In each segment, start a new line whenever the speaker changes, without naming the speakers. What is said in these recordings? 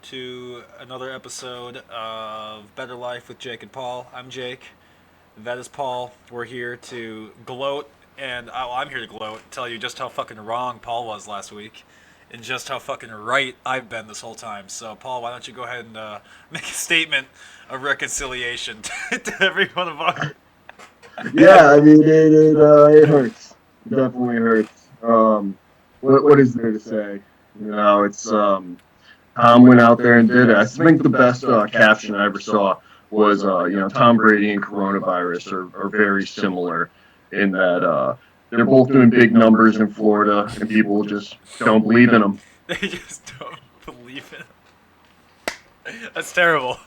to another episode of Better Life with Jake and Paul. I'm Jake. That is Paul. We're here to gloat, and I'm here to gloat, tell you just how fucking wrong Paul was last week, and just how fucking right I've been this whole time. So, Paul, why don't you go ahead and make a statement of reconciliation to every one of our.
Yeah, I mean it hurts. It definitely hurts. What is there to say? It's Tom went out there and did it. I think the best caption I ever saw was Tom Brady and coronavirus are very similar in that they're both doing big numbers in Florida and people just don't believe in them.
They just don't believe it. That's terrible.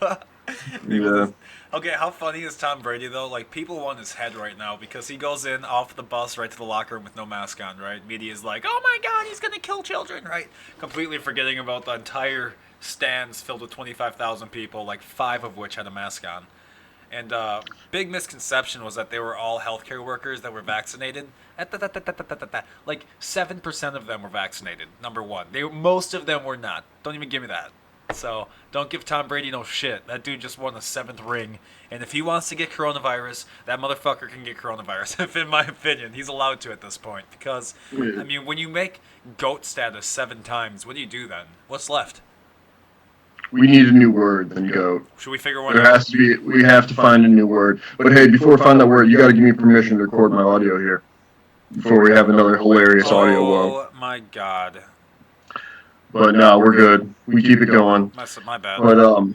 People
Yeah.
just. Okay, how funny is Tom Brady though? Like people want his head right now because he goes in off the bus right to the locker room with no mask on. Right? Media's like, "Oh my God, he's gonna kill children!" Right? Completely forgetting about the entire stands filled with 25,000 people, like five of which had a mask on. And big misconception was that they were all healthcare workers that were vaccinated. Like 7% of them were vaccinated. Number one, most of them were not. Don't even give me that. So don't give Tom Brady no shit. That dude just won the seventh ring, and if he wants to get coronavirus, that motherfucker can get coronavirus. If in my opinion, he's allowed to at this point. Because I
Yeah.
mean, when you make goat status 7 times, what do you do then? What's left?
We need a new word than goat.
Should we figure one
There
out?
has to be. We have to find a new word. But hey, before we find that word, you got to give me permission to record my audio here before we have another hilarious audio woe.
Oh my God,
But no, we're good. We keep it going.
my bad.
But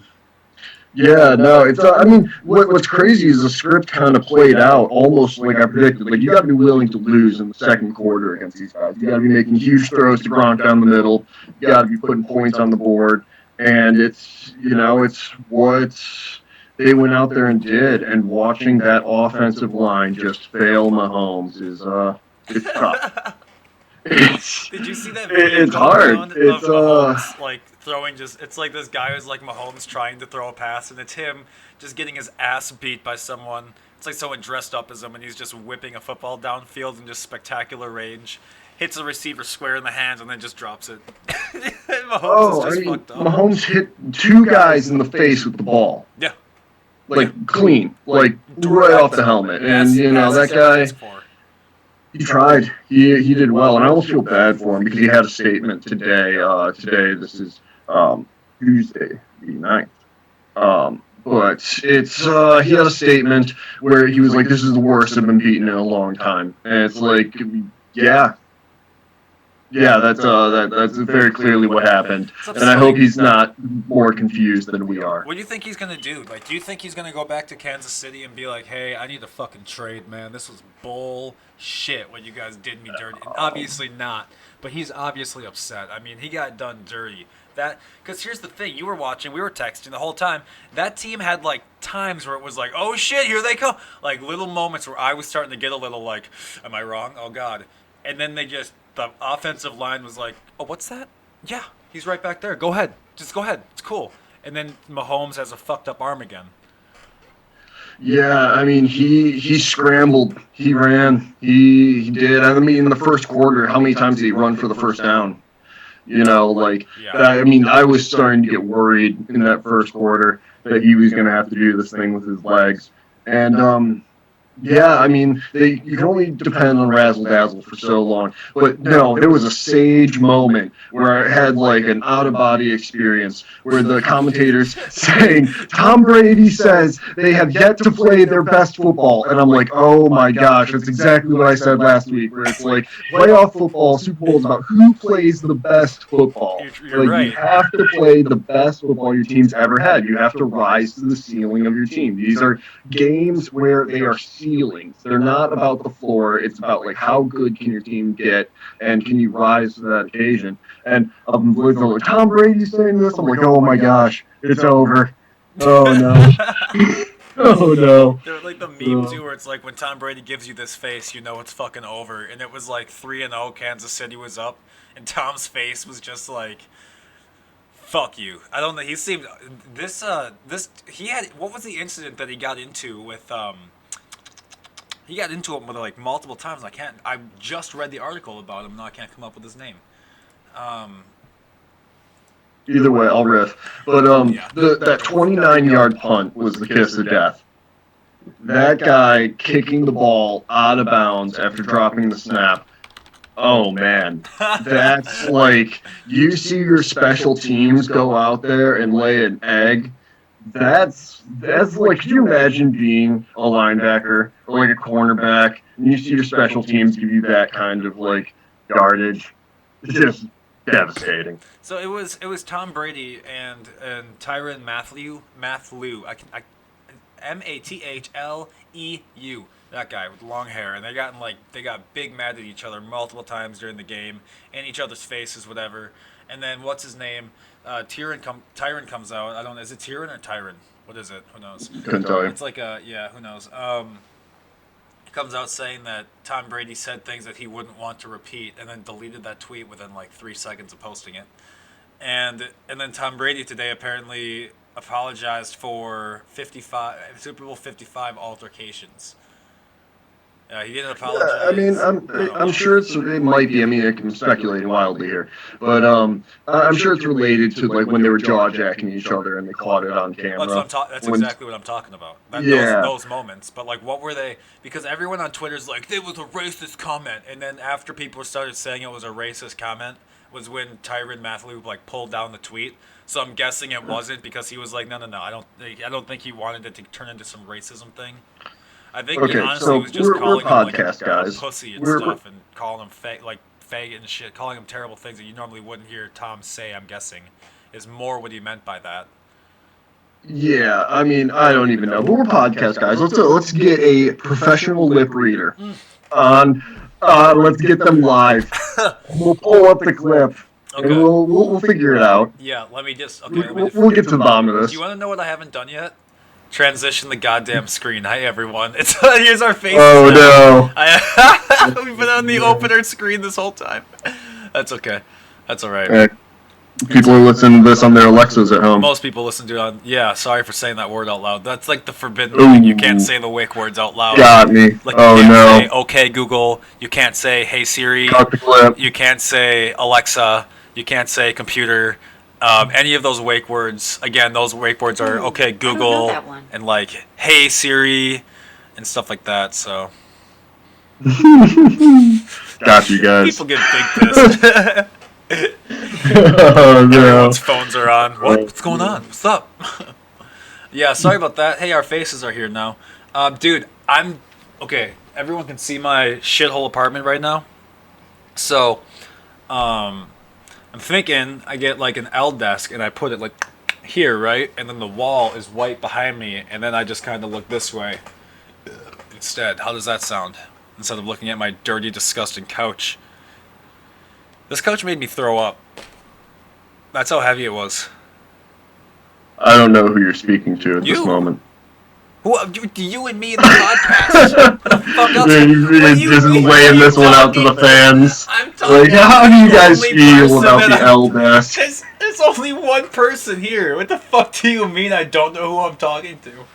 yeah, no, it's. I mean, what's crazy is the script kind of played out almost like I predicted. Like you got to be willing to lose in the second quarter against these guys. You got to be making huge throws to Gronk down the middle. You got to be putting points on the board, and it's what they went out there and did. And watching that offensive line just fail Mahomes is it's tough. It's
Did you see that video
it's
going
hard.
around of
It's
Mahomes like throwing just? It's like this guy who's like Mahomes trying to throw a pass, and it's him just getting his ass beat by someone. It's like someone dressed up as him, and he's just whipping a football downfield in just spectacular range. Hits the receiver square in the hands, and then just drops it. And Mahomes is
Oh, I
just
mean,
fucked up.
Mahomes hit two guys in the face with the ball,
Yeah, yeah.
like clean, like right off the helmet. And
Best
that
you could
guy,
ask for.
he tried. He did well, and I almost feel bad for him because he had a statement today. Today, this is Tuesday the 9th. But it's he had a statement where he was like, "This is the worst I've been beaten in a long time," and it's like, yeah, yeah, that's very clearly what happened,
It's
and I hope
upsetting.
he's not more confused than we are.
What do you think he's gonna do? Like, do you think he's gonna go back to Kansas City and be like, "Hey, I need a fucking trade, man. This was bullshit. What you guys did me dirty." And obviously not, but he's obviously upset. I mean, he got done dirty. That because here's the thing: you were watching, we were texting the whole time. That team had like times where it was like, "Oh shit, here they come!" Like little moments where I was starting to get a little like, "Am I wrong? Oh god!" And then the offensive line was like, "Oh, what's that? Yeah, he's right back there. Go ahead, just go ahead. It's cool." And then Mahomes has a fucked up arm again.
Yeah, I mean, he scrambled, he ran, he did. I mean, in the first quarter, how many times did he run for the first down? Like
Yeah.
that. I mean, I was starting to get worried in that first quarter that he was going to have to do this thing with his legs, and yeah, I mean, you can only depend on razzle dazzle for so long. But no, there was a sage moment where I had like an out of body experience where the commentators saying Tom Brady says they have yet to play their best football, and I'm like, oh my gosh, that's exactly what I said last week. Where it's like playoff football, Super Bowl is about who plays the best football.
You're
Like you
right.
have to play the best football your team's ever had. You have to rise to the ceiling of your team. These are games where they are ceilings. They're not about the floor. It's about like how good can your team get and can you rise to that occasion. And with Tom Brady saying this, I'm like, oh my gosh, it's over. Oh no. Oh no.
They're like the meme
So,
too, where it's like when Tom Brady gives you this face, you know it's fucking over. And it was like 3-0, Kansas City was up, and Tom's face was just like, "Fuck you." I don't know. He seemed this he had what was the incident that he got into with he got into it with like multiple times. I just read the article about him. Now I can't come up with his name. Um,
Either way, I'll riff. But that 29-yard punt was the kiss of death. That guy kicking the ball out of bounds after dropping the snap. Oh man, that's like you see your special teams go out there and lay an egg. That's like, could you imagine being a linebacker or like a cornerback and you see your special teams give you that kind of like yardage? It's just devastating.
So it was Tom Brady and Tyrann Mathieu. Mathleu. That guy with long hair, and they got big mad at each other multiple times during the game, in each other's faces, whatever. And then what's his name? Tyrann comes out. I don't know. Is it Tyrann or Tyrann? What is it? Who knows?
Couldn't tell you.
It's like who knows? He comes out saying that Tom Brady said things that he wouldn't want to repeat, and then deleted that tweet within like 3 seconds of posting it. And then Tom Brady today apparently apologized for Super Bowl 55 altercations. He didn't apologize.
Yeah, I mean, I'm sure it might be. I mean, I'm speculating wildly here, but I'm sure it's related to like when they were jaw jacking each other and they caught it on camera.
That's exactly what I'm talking about. Those moments. But like, what were they? Because everyone on Twitter's like, it was a racist comment, and then after people started saying it was a racist comment, was when Tyrann Mathieu like pulled down the tweet. So I'm guessing it wasn't, because he was like, no, I don't think he wanted it to turn into some racism thing. I think he honestly was just calling him like a pussy and stuff, and calling him faggot and shit, calling him terrible things that you normally wouldn't hear Tom say. I'm guessing is more what he meant by that.
Yeah, I mean, I don't even know, but we're podcast guys. Let's get a professional lip reader on. Let's get them live. We'll pull up the clip. Okay. And we'll figure it out.
Yeah, let me just.
We'll get to the bottom of this.
Do you want to know what I haven't done yet? Transition the goddamn screen. Hi everyone. Here's our faces.
Oh
now. No. We've been on the opener screen this whole time. That's okay. That's all right.
Hey, people are listening to this on their Alexas at home.
Most people listen to it on. Yeah, sorry for saying that word out loud. That's like the forbidden thing. You can't say the wake words out loud.
Got me.
Like, you can't say okay Google. You can't say hey Siri.
Got the clip.
You can't say Alexa. You can't say computer. Any of those wake words, again, those wake words are okay Google and like hey Siri and stuff like that. So
got you guys.
People get big pissed.
Oh no!
Everyone's phones are on. What's going on? What's up? Yeah, sorry about that. Hey, our faces are here now. Dude, I'm okay. Everyone can see my shithole apartment right now. So, I'm thinking I get like an L desk and I put it like here, right? And then the wall is white behind me, and then I just kind of look this way instead. How does that sound? Instead of looking at my dirty, disgusting couch. This couch made me throw up. That's how heavy it was.
I don't know who you're speaking to at this moment.
Who? You and me in the podcast. What the fuck else?
You're just laying this one out to the fans.
I'm talking like,
how do you guys feel about the L desk?
There's only one person here. What the fuck do you mean I don't know who I'm talking to?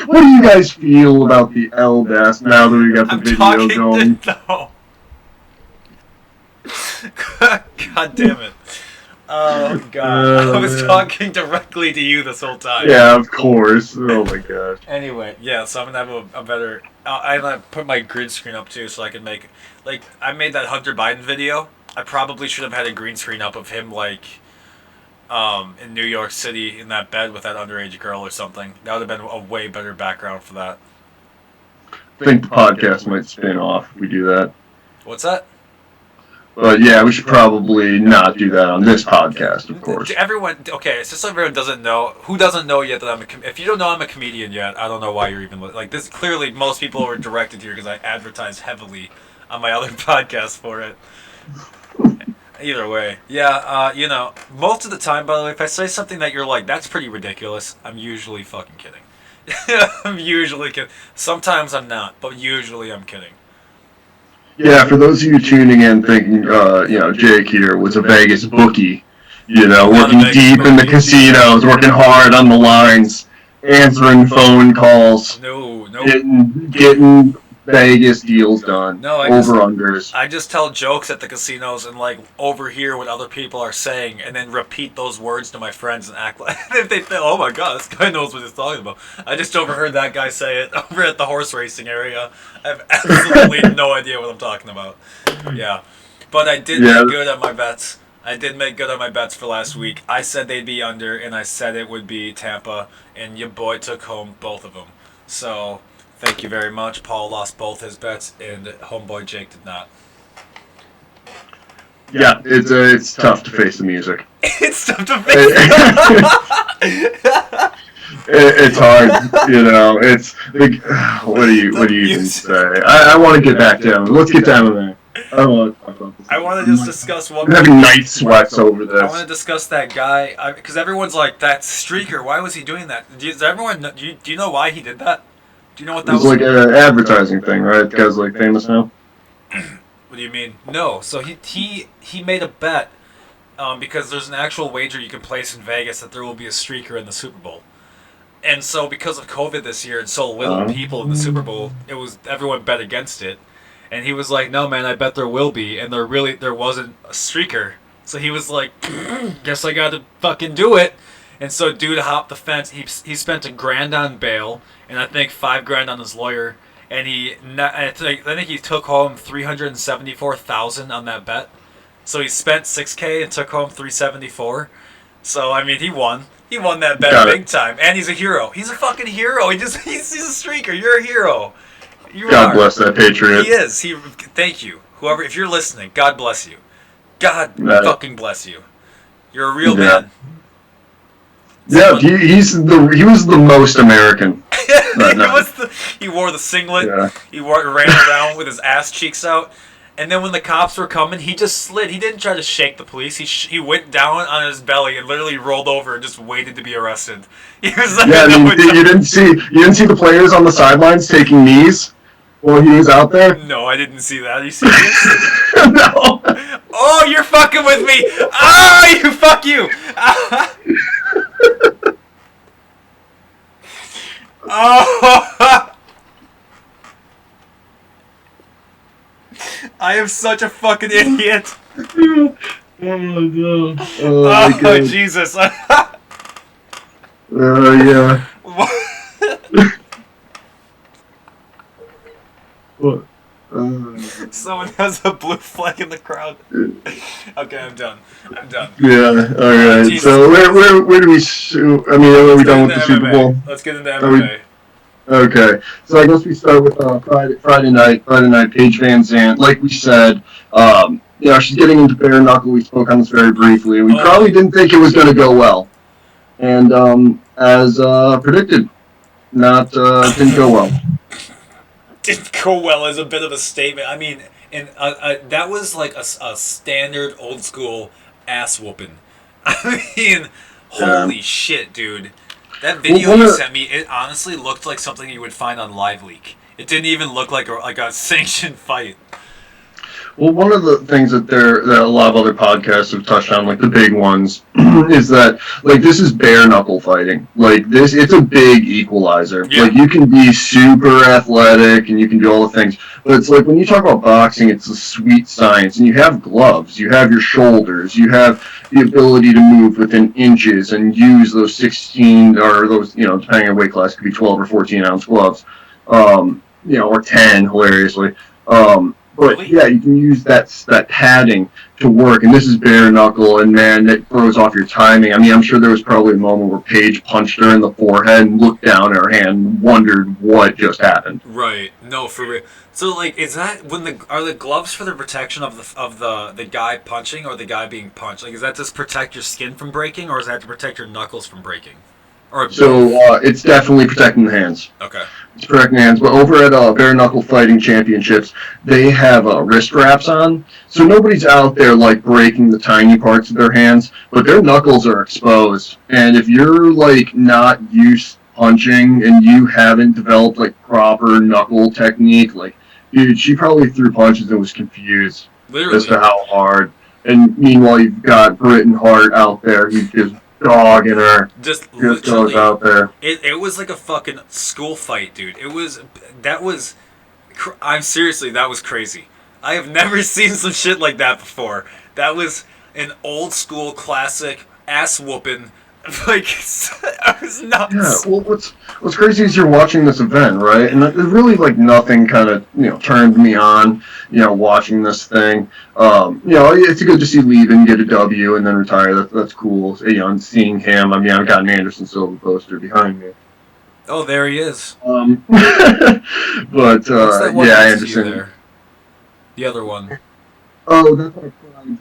What do you guys feel about the L desk now that we got the video going?
God damn it. Oh, God. I was talking directly to you this whole time.
Yeah, of course. Oh, my gosh.
Anyway, yeah, so I'm going to have a better... I'm going to put my green screen up, too, so I can make... Like, I made that Hunter Biden video. I probably should have had a green screen up of him, like, in New York City in that bed with that underage girl or something. That would have been a way better background for that.
I think the podcast might spin off if we do that.
What's that?
But yeah, we should probably not do that on this podcast, of course.
Everyone, okay, since everyone doesn't know, who doesn't know yet that I'm if you don't know I'm a comedian yet, I don't know why you're even, like, this, clearly most people were directed here because I advertised heavily on my other podcast for it. Either way, yeah, you know, most of the time, by the way, if I say something that you're like, that's pretty ridiculous, I'm usually fucking kidding. I'm usually kidding. Sometimes I'm not, but usually I'm kidding.
Yeah, for those of you tuning in thinking, Jake here was a Vegas bookie, working deep in the casinos, working hard on the lines, answering phone calls,
no,
getting Vegas deals done.
No,
Over-unders.
I just tell jokes at the casinos and like overhear what other people are saying, and then repeat those words to my friends and act like if they think, "Oh my god, this guy knows what he's talking about." I just overheard that guy say it over at the horse racing area. I have absolutely no idea what I'm talking about. Yeah, but I did make good on my bets. I did make good on my bets for last week. I said they'd be under, and I said it would be Tampa, and your boy took home both of them. So. Thank you very much. Paul lost both his bets, and homeboy Jake did not.
Yeah, it's tough to face the music.
It's tough to face.
It's hard, you know. It's like, what do you even say? I want to get back to him. Let's get down to there. I don't want to talk about this.
I want to just discuss one.
I'm having night sweats over this.
I want to discuss that guy because everyone's like, "That streaker. Why was he doing that?" Does everyone? Do you know why he did that? Do you know what that was?
It's like an advertising thing, right? The guy's like famous now.
What do you mean? No. So he made a bet because there's an actual wager you can place in Vegas that there will be a streaker in the Super Bowl. And so because of COVID this year and so little people in the Super Bowl, everyone bet against it. And he was like, "No, man, I bet there will be." And there wasn't a streaker. So he was like, "Guess I got to fucking do it." And so dude hopped the fence. He spent $1,000 on bail, and I think $5,000 on his lawyer. And I think he took home $374,000 on that bet. So he spent $6,000 and took home $374,000. So I mean, he won. He won that bet big time, and he's a hero. He's a fucking hero. He's a streaker. You're a hero.
God bless that patriot.
He is. Thank you, whoever. If you're listening, God bless you. God fucking bless you. You're a real man.
Yeah, he was the most American.
He wore the singlet. Yeah. He ran around with his ass cheeks out. And then when the cops were coming, he just slid. He didn't try to shake the police. He went down on his belly and literally rolled over and just waited to be arrested. He was like,
you didn't see the players on the sidelines taking knees while he was out there?
No, I didn't see that. Are you serious?
No.
Oh, you're fucking with me. Oh, fuck you. Oh. I am such a fucking idiot.
Oh my god.
Oh Jesus.
Yeah. What?
Someone has a blue flag in the crowd. Okay, I'm done.
Yeah, alright. So where do we shoot? I mean, are we done with the Super Bowl?
Let's get into MMA.
Okay, so I guess we start with Friday night. Paige Van Zandt, like we said, she's getting into bare knuckle. We spoke on this very briefly. We probably didn't think it was going to go well, and as predicted, didn't go well.
Didn't go well is a bit of a statement. I mean, and that was like a standard old school ass whooping. I mean, holy shit, dude. That video you sent me, it honestly looked like something you would find on LiveLeak. It didn't even look like a sanctioned fight.
Well, one of the things that a lot of other podcasts have touched on, like the big ones, is that like this is bare knuckle fighting. Like it's a big equalizer. Yeah. Like you can be super athletic and you can do all the things, but it's like when you talk about boxing, it's a sweet science. And you have gloves, you have your shoulders, you have the ability to move within inches and use those 16 or those depending on weight class, could be 12 or 14 ounce gloves, or 10 hilariously. But yeah, you can use that padding to work, and this is bare knuckle, and man, it throws off your timing. I mean, I'm sure there was probably a moment where Paige punched her in the forehead and looked down at her hand and wondered what just happened.
Right. No, for real. So, like, is that are the gloves for the protection of the guy punching or the guy being punched? Like, is that just protect your skin from breaking, or is that to protect your knuckles from breaking?
So it's definitely protecting the hands.
Okay.
It's protecting the hands. But over at Bare Knuckle Fighting Championships, they have wrist wraps on. So nobody's out there like breaking the tiny parts of their hands, but their knuckles are exposed. And if you're like not used to punching and you haven't developed like proper knuckle technique, like dude, she probably threw punches and was confused as to how hard. And meanwhile, you've got Britton Hart out there who's just dogging her.
Just
goes out there.
It was like a fucking school fight, dude. That was I'm seriously, that was crazy. I have never seen some shit like that before. That was an old school classic ass whooping. Like, I was
Yeah,
nuts.
well, what's crazy is you're watching this event, right? And there's really like nothing kind of turned me on, watching this thing. It's good to see Levin get a W and then retire. That's cool. And seeing him. I mean, I've got an Anderson Silva poster behind me.
Oh, there he is.
But
What's that one
yeah,
next to you
Anderson.
there? The other one.
Oh, that's what I put on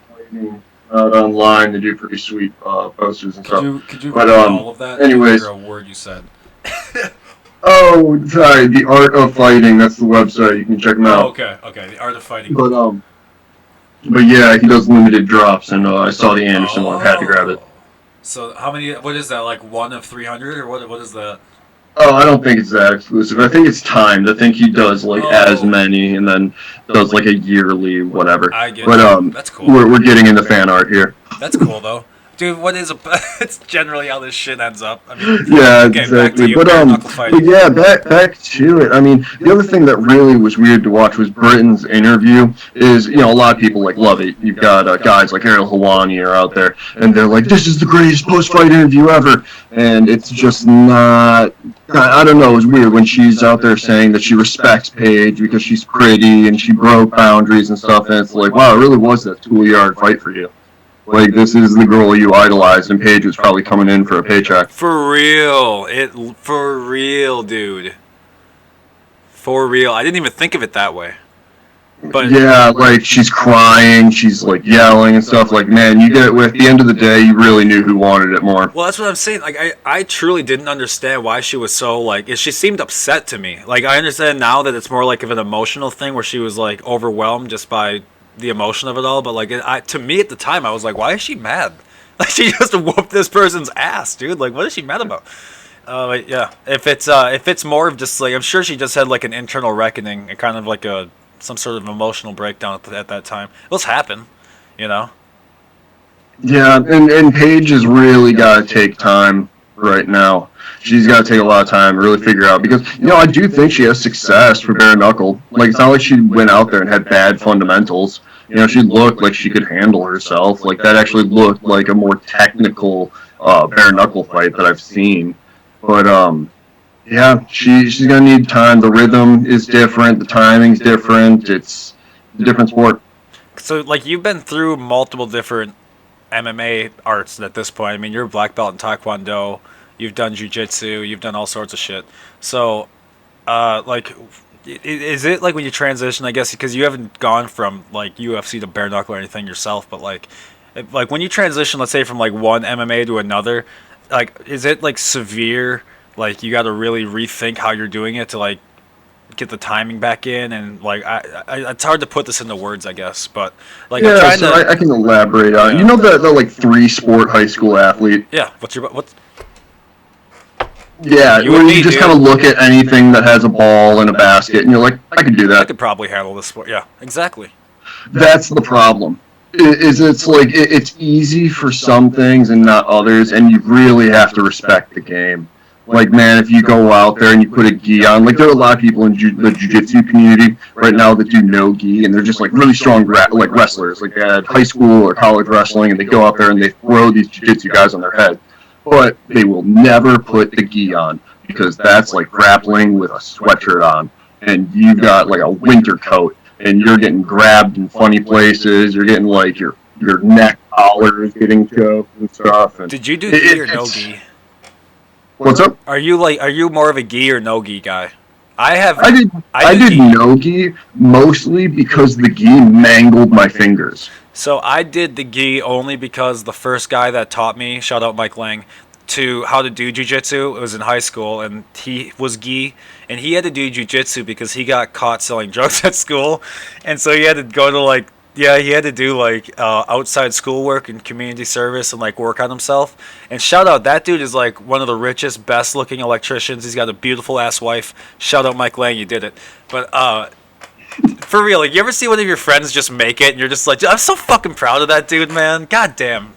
fighting out online. They do pretty sweet posters and stuff.
Could you
But
repeat all of that? I didn't
anyways,
hear a word you said.
oh, sorry, the Art of Fighting. That's the website. You can check them
Oh,
out.
okay. The art of fighting.
But yeah, he does limited drops, and I saw the Anderson one. Had to grab it.
So how many? What is that? Like 1 of 300, or what? What is that?
Oh, I don't think it's that exclusive. I think it's timed. I think he does like as
Oh.
many, and then does like a yearly whatever.
I get
But
you. That's cool.
we're getting into fan art here.
That's cool though, dude. What is a? It's generally how this shit ends up. I mean,
Yeah,
okay, back to
exactly.
you.
But
Bare knuckle fighting.
but yeah, back to it. I mean, the other thing that really was weird to watch was Britain's interview. Is a lot of people like love it. You've got guys like Ariel Helwani are out there, and they're like, "This is the greatest post-fight interview ever," and it's just not. I don't know. It was weird when she's out there saying that she respects Paige because she's pretty and she broke boundaries and stuff, and it's like, wow, it really was that schoolyard fight for you. Like, this is the girl you idolized, and Paige was probably coming in for a paycheck.
For real, for real, dude. For real. I didn't even think of it that way. But
Yeah, like, she's crying, she's, like, yelling and stuff. Like, man, you get at the end of the day, you really knew who wanted it more.
well, that's what I'm saying. Like, I truly didn't understand why she was so like. She seemed upset to me. Like, I understand now that it's more like of an emotional thing where she was like overwhelmed just by the emotion of it all. But like, to me at the time, I was like, why is she mad? Like, she just whooped this person's ass, dude. Like, what is she mad about? Yeah. If it's more of just like, I'm sure she just had like an internal reckoning and kind of like some sort of emotional breakdown at that time. Let's happen, you know.
Yeah, and Paige has really got to take time right now. She's got to take a lot of time to really figure out because I do think she has success for bare knuckle. Like, it's not like she went out there and had bad fundamentals. She looked like she could handle herself. Like, that actually looked like a more technical bare knuckle fight that I've seen. But yeah, she's gonna need time. The rhythm is different. The timing's different. It's a different sport.
So like you've been through multiple different MMA arts at this point. I mean, you're a black belt in Taekwondo. You've done jujitsu. You've done all sorts of shit. So, like, is it like when you transition? I guess because you haven't gone from like UFC to bare knuckle or anything yourself, but like when you transition, let's say from like one MMA to another, like is it like severe? Like you got to really rethink how you're doing it to like get the timing back in, and like it's hard to put this into words, I guess, but like I'm
Yeah,
trying
so
to.
I can elaborate on it.
Yeah.
You know the like 3-sport high school athlete?
Yeah, what's
Yeah,
You
where
and me,
you just
dude.
kind of look at anything that has a ball and a basket, and you're like, I could do
I
that.
could probably handle this sport. Yeah, exactly.
That's the problem. It's like it's easy for some things and not others, and you really have to respect the game. Like, man, if you go out there and you put a gi on, like there are a lot of people in the jiu-jitsu community right now that do no gi, and they're just like really strong like wrestlers, like they had high school or college wrestling, and they go out there and they throw these jiu-jitsu guys on their head, but they will never put the gi on because that's like grappling with a sweatshirt on, and you've got like a winter coat, and you're getting grabbed in funny places. You're getting like your neck collar is getting choked and stuff. And
Did you do gi or no
it's
gi?
what's up?
Are you more of a gi or no gi guy? I have.
I did
gi.
no gi mostly because the gi mangled my fingers.
So I did the gi only because the first guy that taught me, shout out Mike Lang, to how to do jiu-jitsu, it was in high school, and he was gi, and he had to do jiu-jitsu because he got caught selling drugs at school, and so he had to go to like, yeah, he had to do like outside schoolwork and community service and like work on himself. And shout out, that dude is like one of the richest, best looking electricians. He's got a beautiful ass wife. Shout out Mike Lang, you did it. But for real, like, you ever see one of your friends just make it and you're just like, I'm so fucking proud of that dude, man. God damn.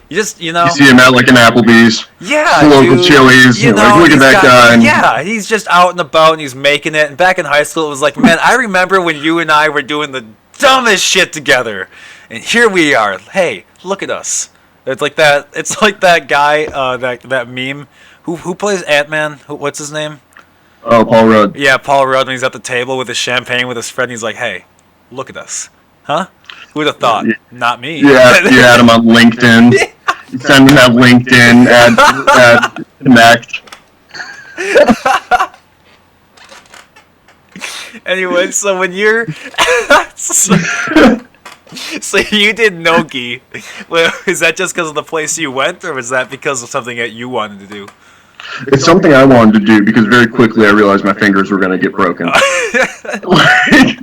You see him at like an Applebee's,
yeah,
the local
dude,
Chili's.
you
Like,
know,
look at that guy. And,
yeah, he's just out and about and he's making it. And back in high school, it was like, man, I remember when you and I were doing the dumbest shit together, and here we are. Hey, look at us. It's like that. It's like that guy, that meme. Who plays Ant-Man? What's his name?
oh, Paul Rudd.
Yeah, Paul Rudd. When he's at the table with his champagne with his friend, he's like, hey, look at us, huh? Who would have thought?
Yeah.
Not me.
Yeah, you had him on LinkedIn. You send him that LinkedIn, add connect.
Anyway, so when you're so, so you did Nogi. Well, is that just because of the place you went, or was that because of something that you wanted to do?
It's something I wanted to do because very quickly I realized my fingers were going to get broken. Like,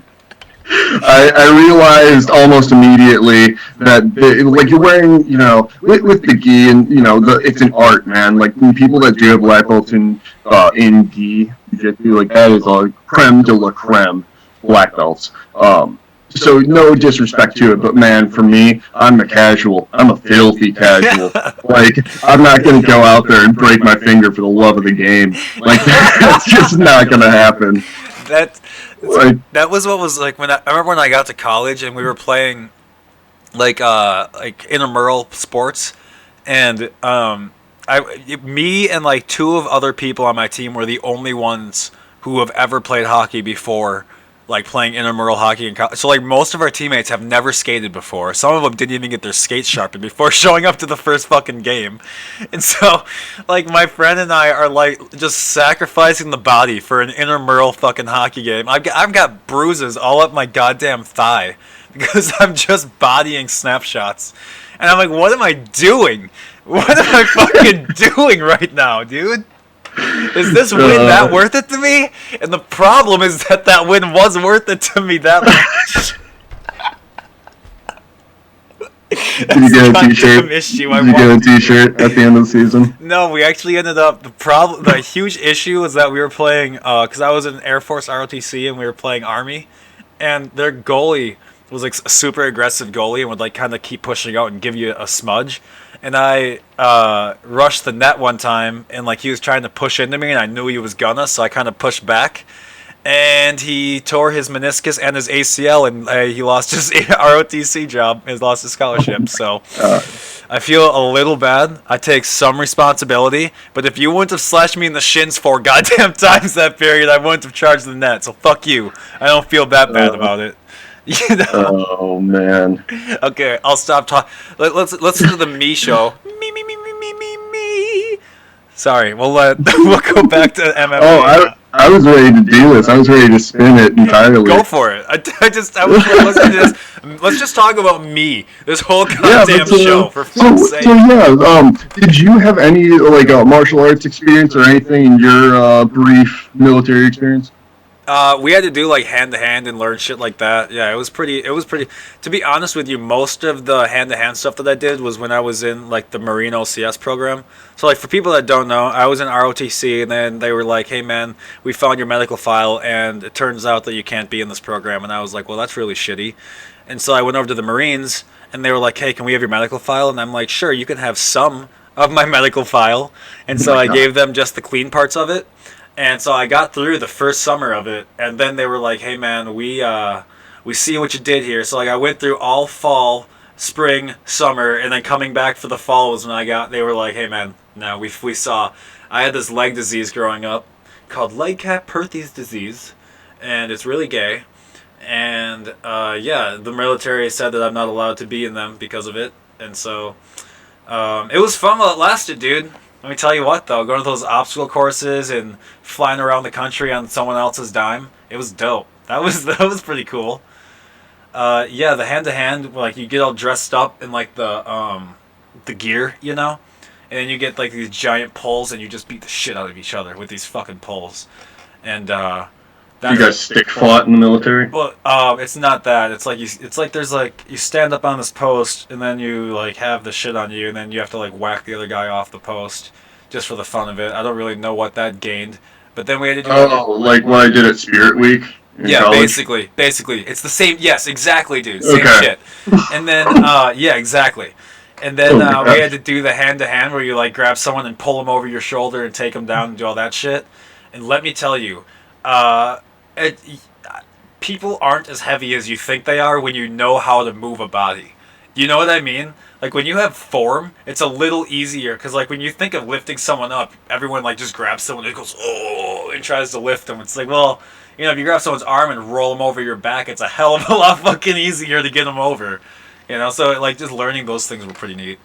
I realized almost immediately that like you're wearing, with the gi, and it's an art, man. Like people that do have black belts in gi, jiu-jitsu, like that is a creme de la creme black belts. So no disrespect to it, but man, for me, I'm a casual. I'm a filthy casual. Like I'm not gonna go out there and break my finger for the love of the game. Like that's just not gonna happen.
That was what was like I remember when I got to college and we were playing like intramural sports, and me and like two of other people on my team were the only ones who have ever played hockey before, like playing intramural hockey in college. So like most of our teammates have never skated before. Some of them didn't even get their skates sharpened before showing up to the first fucking game. And so like my friend and I are like just sacrificing the body for an intramural fucking hockey game. I've got bruises all up my goddamn thigh because I'm just bodying snapshots. And I'm like, what am I doing? What am I fucking doing right now, dude? Is this win that worth it to me? And the problem is that win was worth it to me that much.
Did you get a t-shirt? Did you get a t-shirt at the end of the season?
No, we actually ended up, the huge issue was that we were playing, because I was in Air Force ROTC and we were playing Army, and their goalie was like a super aggressive goalie and would like kind of keep pushing out and give you a smudge. And I rushed the net one time, and like he was trying to push into me, and I knew he was gonna, so I kind of pushed back, and he tore his meniscus and his ACL, and he lost his ROTC job. He lost his scholarship. So I feel a little bad. I take some responsibility, but if you wouldn't have slashed me in the shins 4 goddamn times that period, I wouldn't have charged the net. So fuck you. I don't feel that bad about it. You know?
Oh man.
Okay, I'll stop talking. Let's listen to the me show. Me. Sorry, we'll go back to MMA.
Oh, I was ready to do this. I was ready to spin it entirely.
Go for it. I was like, let's just talk about me. This whole goddamn show, for fuck's sake.
So yeah, did you have any like martial arts experience or anything in your brief military experience?
We had to do like hand-to-hand and learn shit like that. Yeah, it was pretty. To be honest with you, most of the hand-to-hand stuff that I did was when I was in like the Marine OCS program. So like for people that don't know, I was in ROTC, and then they were like, "Hey man, we found your medical file, and it turns out that you can't be in this program." And I was like, "Well, that's really shitty." And so I went over to the Marines, and they were like, "Hey, can we have your medical file?" And I'm like, "Sure, you can have some of my medical file." And so I gave them just the clean parts of it. And so I got through the first summer of it, and then they were like, "Hey man, we see what you did here." So like I went through all fall, spring, summer, and then coming back for the fall was when they were like, "Hey man, no, we saw." I had this leg disease growing up called Legcat-Perthes disease, and it's really gay. And the military said that I'm not allowed to be in them because of it, and so it was fun while it lasted, dude. Let me tell you what, though, going to those obstacle courses and flying around the country on someone else's dime, it was dope. That was pretty cool. The hand-to-hand, like, you get all dressed up in, like, the gear, you know? And then you get, like, these giant poles, and you just beat the shit out of each other with these fucking poles. And,
you guys stick fought in the military?
Well, it's not that. It's like there's like you stand up on this post and then you like have the shit on you and then you have to like whack the other guy off the post just for the fun of it. I don't really know what that gained, but then we had to do.
Oh, like what I did at Spirit Week.
Yeah,
college?
basically, it's the same. Yes, exactly, dude. Same shit. And then, yeah, exactly. And then
Oh,
we
gosh.
had to do the hand-to-hand where you like grab someone and pull them over your shoulder and take them down and do all that shit. And let me tell you, uh, it, people aren't as heavy as you think they are when you know how to move a body. You know what I mean? Like when you have form, it's a little easier because like when you think of lifting someone up, everyone like just grabs someone and goes oh and tries to lift them. It's like well, you know, if you grab someone's arm and roll them over your back, it's a hell of a lot fucking easier to get them over. You know, so like just learning those things were pretty neat.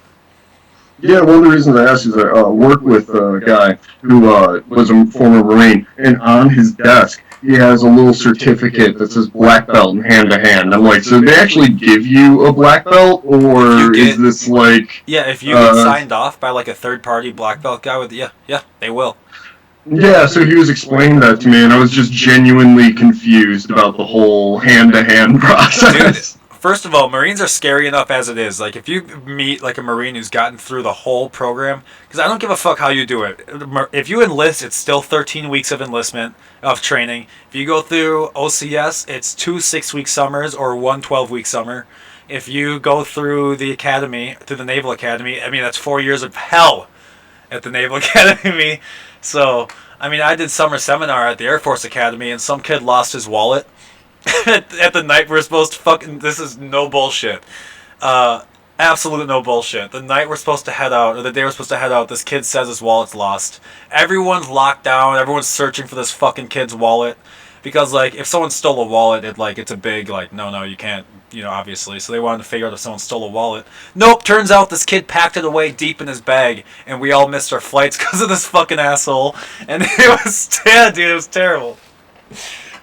Yeah, one of the reasons I asked is I work with a guy who was a former Marine, and on his desk he has a little certificate that says black belt in hand to hand. I'm like, so they actually give you a black belt, or is this like?
Yeah, if you get signed off by like a third party black belt guy with yeah, they will.
Yeah, so he was explaining that to me, and I was just genuinely confused about the whole hand to hand process.
Dude, first of all, Marines are scary enough as it is. Like, if you meet, like, a Marine who's gotten through the whole program, because I don't give a fuck how you do it. If you enlist, it's still 13 weeks of enlistment, of training. If you go through OCS, it's 2 6-week summers or 1 12-week summer. If you go through the academy, through the Naval Academy, I mean, that's 4 years of hell at the Naval Academy. So, I mean, I did summer seminar at the Air Force Academy, and some kid lost his wallet at the night we're supposed to fucking. This is no bullshit. Absolute no bullshit. The night we're supposed to head out, or the day we're supposed to head out, this kid says his wallet's lost. Everyone's locked down. Everyone's searching for this fucking kid's wallet. Because, like, if someone stole a wallet, it's a big, like, no, you can't, you know, obviously. So they wanted to figure out if someone stole a wallet. Nope, turns out this kid packed it away deep in his bag, and we all missed our flights because of this fucking asshole. And it was, yeah, dude, it was terrible.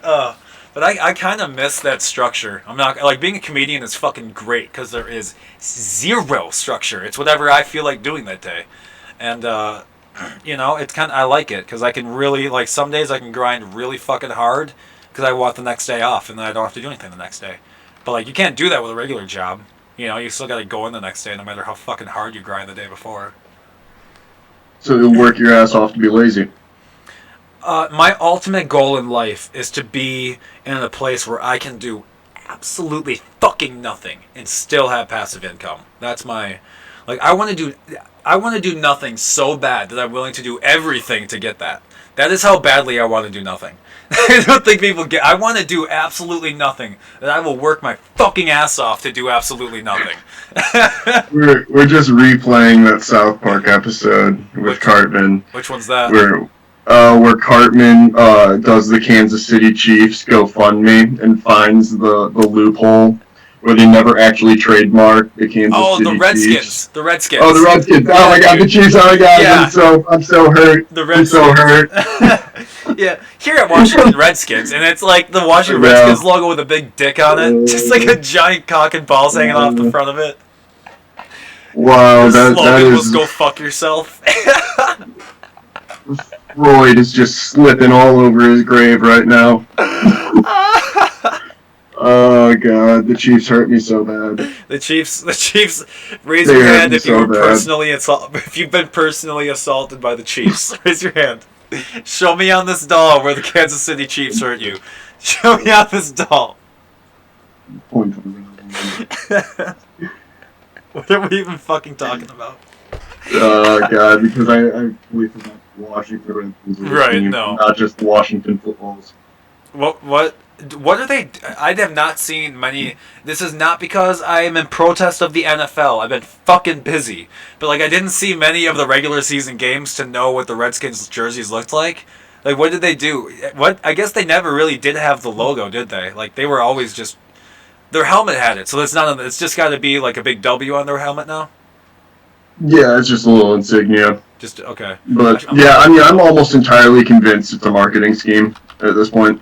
But I kind of miss that structure. I'm not, like, being a comedian is fucking great because there is zero structure. It's whatever I feel like doing that day. And, you know, it's kind of, I like it because I can really, like, some days I can grind really fucking hard because I want the next day off and then I don't have to do anything the next day. But, like, you can't do that with a regular job. You know, you still got to go in the next day no matter how fucking hard you grind the day before.
So you'll work your ass off to be lazy.
My ultimate goal in life is to be in a place where I can do absolutely fucking nothing and still have passive income. That's my, like, I want to do nothing so bad that I'm willing to do everything to get that. That is how badly I want to do nothing. I don't think people get. I want to do absolutely nothing. That I will work my fucking ass off to do absolutely nothing.
We're just replaying that South Park episode with Cartman.
Which one's that?
Where Cartman does the Kansas City Chiefs GoFundMe and finds the loophole where they never actually trademark the Kansas City Chiefs.
Oh, the Redskins.
Chiefs.
The Redskins.
Oh, the Redskins. Oh my God, the Chiefs. Oh my God, yeah. I'm so hurt.
The Redskins.
I'm so hurt.
Yeah, here at Washington Redskins, and it's like the Washington Redskins logo with a big dick on it, just like a giant cock and balls hanging off the front of it.
Wow,
the
that
slogan
is.
was "Go fuck yourself."
Freud is just slipping all over his grave right now. Oh God, the Chiefs hurt me so bad.
The Chiefs. Raise your hand if you were personally assaulted. If you've been personally assaulted by the Chiefs, raise your hand. Show me on this doll where the Kansas City Chiefs hurt you. Show me on this doll. What are we even fucking talking about?
Oh God, because I believe in Washington
right,
team,
no,
not just Washington footballs.
What are they? I have not seen many. This is not because I am in protest of the NFL. I've been fucking busy. But, like, I didn't see many of the regular season games to know what the Redskins jerseys looked like. Like, what did they do? I guess they never really did have the logo, did they? Like, they were always just... Their helmet had it, so it's just got to be, like, a big W on their helmet now?
Yeah, it's just a little insignia.
Just, okay.
But, yeah, I mean, I'm almost entirely convinced it's a marketing scheme at this point.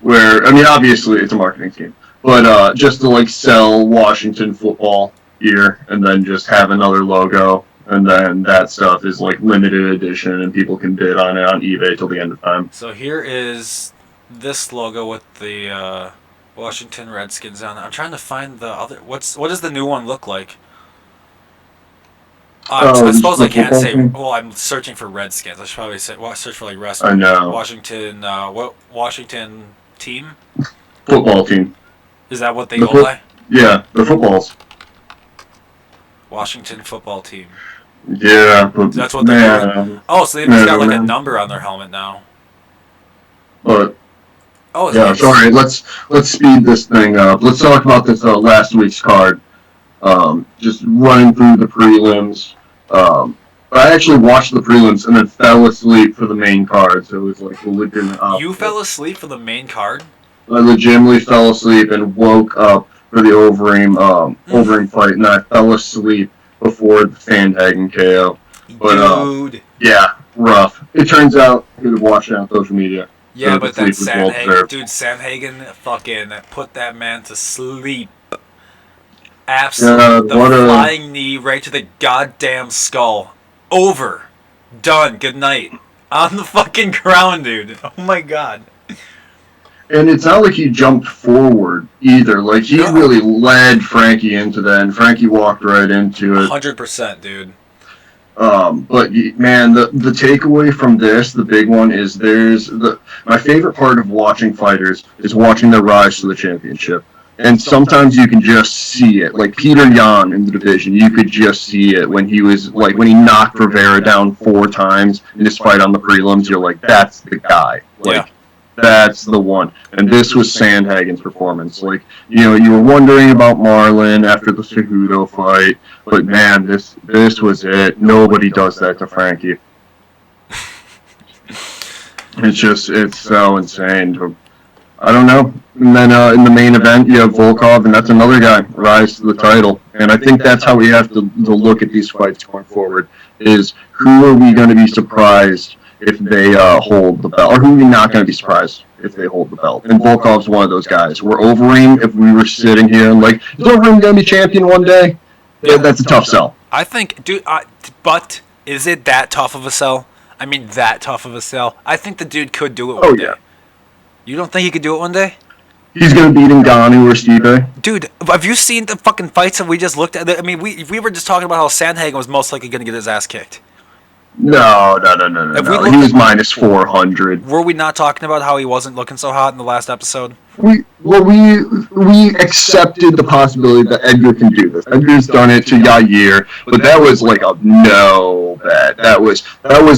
Where, I mean, obviously it's a marketing scheme, but just to, like, sell Washington football here and then just have another logo, and then that stuff is, like, limited edition and people can bid on it on eBay till the end of time.
So here is this logo with the Washington Redskins on it. I'm trying to find the other... What does the new one look like? I suppose I can't say... Well, I'm searching for Redskins. I should probably search for, like,
I know.
Washington... what Washington... team?
Football team.
Is that what they go by?
Yeah, the footballs.
Washington football team.
Yeah, but
That's what they're doing. Oh, so they've just got like a number on their helmet now.
But
oh,
yeah, sorry. Let's speed this thing up. Let's talk about this last week's card. Just running through the prelims. I actually watched the prelims and then fell asleep for the main card, so it was like a legitimate opposite.
You fell asleep for the main card?
I legitimately fell asleep and woke up for the Overeem fight, and I fell asleep before the Sandhagen KO. But,
Dude.
Yeah, rough. It turns out you could watch it on social media.
Yeah, so but that Sandhagen fucking put that man to sleep. Absolutely. Flying knee right to the goddamn skull. Over. Done. Good night. On the fucking ground, dude. Oh my god.
And it's not like he jumped forward either. Like, he really led Frankie into that, and Frankie walked right into it.
100%, dude.
But man, the takeaway from this, the big one, is my favorite part of watching fighters is watching their rise to the championship. And sometimes you can just see it. Like Peter Yan in the division, you could just see it when he knocked Rivera down 4 times in his fight on the prelims. You're like, that's the guy. Like, that's the one. And this was Sandhagen's performance. Like, you were wondering about Marlon after the Cejudo fight, but man, this was it. Nobody does that to Frankie. It's so insane. I don't know. And then in the main event, you have Volkov, and that's another guy rise to the title. And I think that's how we have to look at these fights going forward, is who are we going to be surprised if they hold the belt, or who are we not going to be surprised if they hold the belt? And Volkov's one of those guys. We're Overeem, if we were sitting here and like, is Overeem going to be champion one day? Yeah, that's a tough sell.
I think, dude, but is it that tough of a sell? I mean, that tough of a sell? I think the dude could do it one day. You don't think he could do it one day?
He's going to beat Ngannou or Stipe.
Dude, have you seen the fucking fights that we just looked at? I mean, we were just talking about how Sandhagen was most likely going to get his ass kicked.
No. He was minus 400.
Were we not talking about how he wasn't looking so hot in the last episode?
We accepted the possibility that Edgar can do this. Edgar's done it to Yair, but that was like a no bet. That was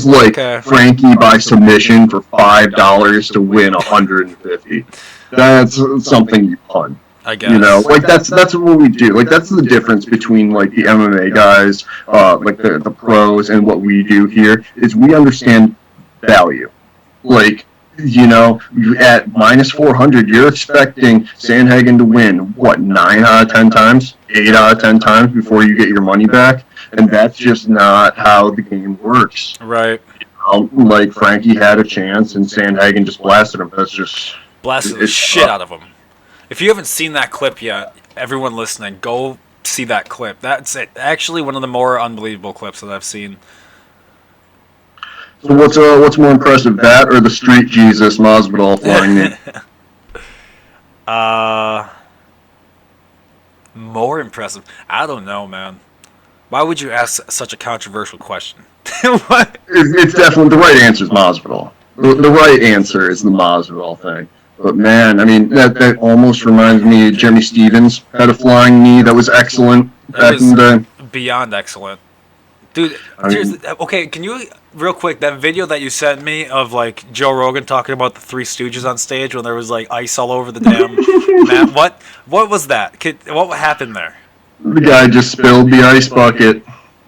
like Frankie by submission for $5 to win 150. That's something you punt.
I guess.
Like that's what we do. Like that's the difference between like the MMA guys, like the pros, and what we do here is we understand value. Like, at minus 400, you're expecting Sandhagen to win, what, 9 out of 10 times? 8 out of 10 times before you get your money back? And that's just not how the game works.
Right.
Like, Frankie had a chance, and Sandhagen just blasted him. That's just...
Blasted the shit out of him. If you haven't seen that clip yet, everyone listening, go see that clip. That's actually one of the more unbelievable clips that I've seen.
So what's more impressive, that or the Street Jesus Masvidal flying in?
More impressive? I don't know, man. Why would you ask such a controversial question?
What? It's definitely the right answer is Masvidal. The right answer is the Masvidal thing. But man, I mean, that almost reminds me of Jimmy Stevens had a flying knee that was excellent back in the day.
Beyond excellent. Dude, okay, can you, real quick, that video that you sent me of, like, Joe Rogan talking about the Three Stooges on stage when there was, like, ice all over the damn map, what was that? What happened there?
The guy just spilled the ice bucket.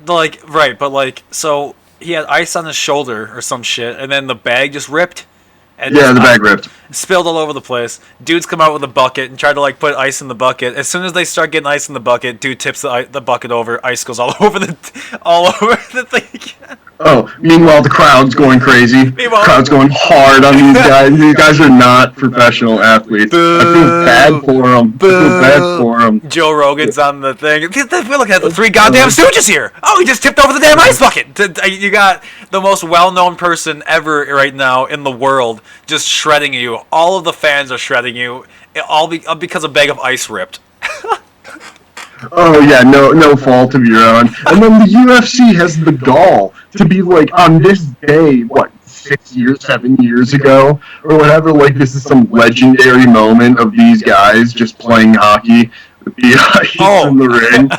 Like, right, but, like, so he had ice on his shoulder or some shit, and then the bag just ripped. And
the bag ripped.
Spilled all over the place. Dudes come out with a bucket and try to like put ice in the bucket. As soon as they start getting ice in the bucket, dude tips the bucket over. Ice goes all over the thing.
Oh, meanwhile the crowd's going crazy. The crowd's going hard on these guys. These guys are not professional athletes. Boo. I feel bad for them.
Joe Rogan's on the thing. We're looking at the three goddamn Stooges here. Oh, he just tipped over the damn ice bucket. You got the most well-known person ever right now in the world just shredding you. All of the fans are shredding you. All because a bag of ice ripped.
Oh yeah, no fault of your own. And then the UFC has the gall to be like, on this day, what, 7 years ago, or whatever, like this is some legendary moment of these guys just playing hockey with the ice in the ring.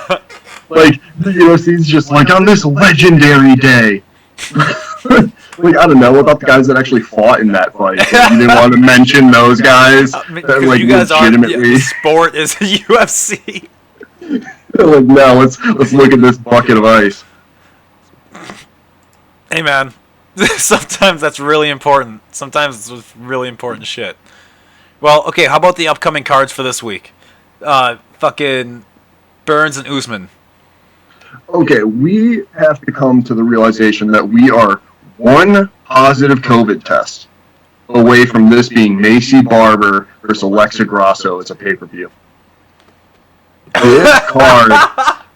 Like, the UFC's just like, on this legendary day. Like, I don't know about the guys that actually fought in that fight. Like, you didn't want to mention those guys that,
Because
like,
you guys aren't. Yeah,
legitimately.
the sport is UFC.
Like, no, let's look at this bucket of ice.
Hey, man. Sometimes that's really important. Sometimes it's really important shit. Well, okay, how about the upcoming cards for this week? Fucking Burns and Usman.
Okay, we have to come to the realization that we are one positive COVID test away from this being Macy Barber versus Alexa Grasso as a pay-per-view. This card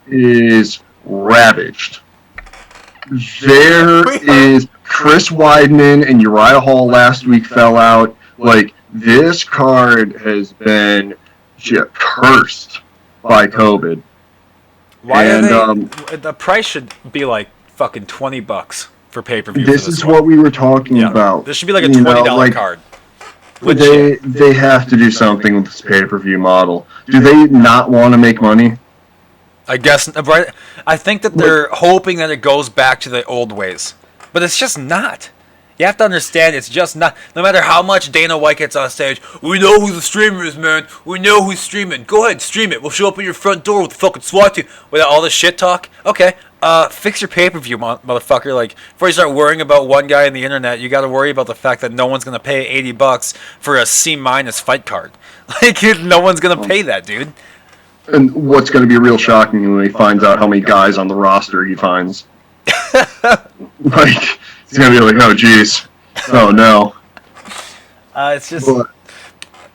is ravaged. There is Chris Weidman and Uriah Hall last week fell out. Like, this card has been just cursed by COVID.
Why
And,
are they? The price should be like fucking $20 for pay-per-view.
This
for this
is
one.
what we were talking
Yeah,
about.
this should be like a
You know,
$20
like,
card.
They have to do something with this pay-per-view model. Do they not want to make money?
I guess, right? I think that they're hoping that it goes back to the old ways, but it's just not. You have to understand, it's just not. No matter how much Dana White gets on stage, we know who the streamer is, man. We know who's streaming. Go ahead, stream it. We'll show up at your front door with the fucking SWAT team. Without all this shit talk, okay. Fix your pay-per-view, motherfucker. Like, before you start worrying about one guy on the internet, you got to worry about the fact that no one's gonna pay $80 for a C- fight card. Like, no one's gonna pay that, dude.
And what's going to be real shocking when he finds out how many guys on the roster he finds. Like, he's going to be like, oh, jeez. Oh, no.
It's just
But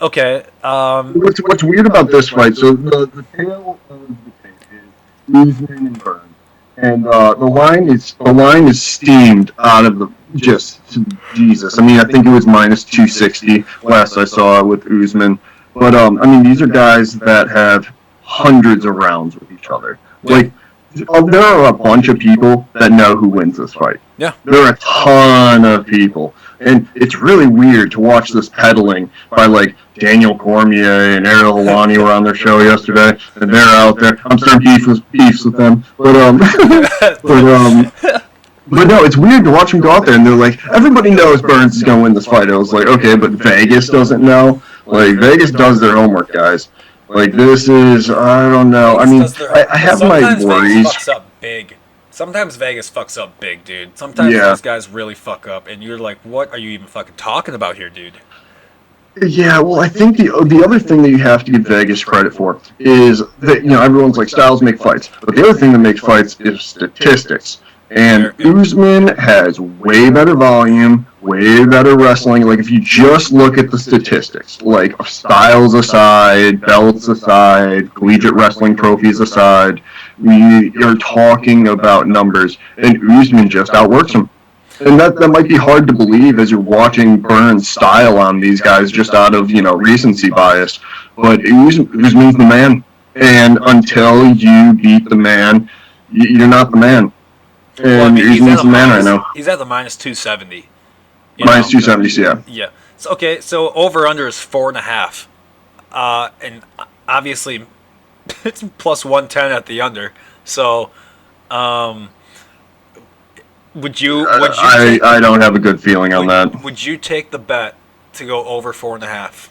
okay.
what's weird about this fight, so the tale of the tape is Usman and Burns. And the line is steamed out of the just Jesus. I mean, I think it was minus 260 last I saw with Usman. But I mean, these are guys that have hundreds of rounds with each other. Like, there are a bunch of people that know who wins this fight.
Yeah.
There are a ton of people. And it's really weird to watch this peddling by, like, Daniel Cormier and Ariel Helwani were on their show yesterday, and they're out there. I'm starting beefs with them. But no, it's weird to watch them go out there, and they're like, everybody knows Burns is going to win this fight. I was like, okay, but Vegas doesn't know? Like, Vegas does their homework, guys. Like, this is, I don't know. I mean, I have my worries.
Vegas fucks up big. Sometimes Vegas fucks up big, dude. Sometimes those guys really fuck up, and you're like, what are you even fucking talking about here, dude?
Yeah, well, I think the other thing that you have to give Vegas credit for is that, you know, everyone's like, styles make fights. But the other thing that makes fights is statistics. And Usman has way better volume, way better wrestling. Like, if you just look at the statistics, like styles aside, belts aside, collegiate wrestling trophies aside, you're talking about numbers. And Usman just outworks him. And that might be hard to believe as you're watching Burns' style on these guys just out of, you know, recency bias. But Usman's the man. And until you beat the man, you're not the man. And
well, I mean,
Usman's the man right now.
He's at the minus 270.
Minus 270, yeah.
Yeah. So, okay, so over-under is 4.5. And obviously, it's plus 110 at the under. So, would you
I don't have a good feeling on that.
Would you take the bet to go over 4.5?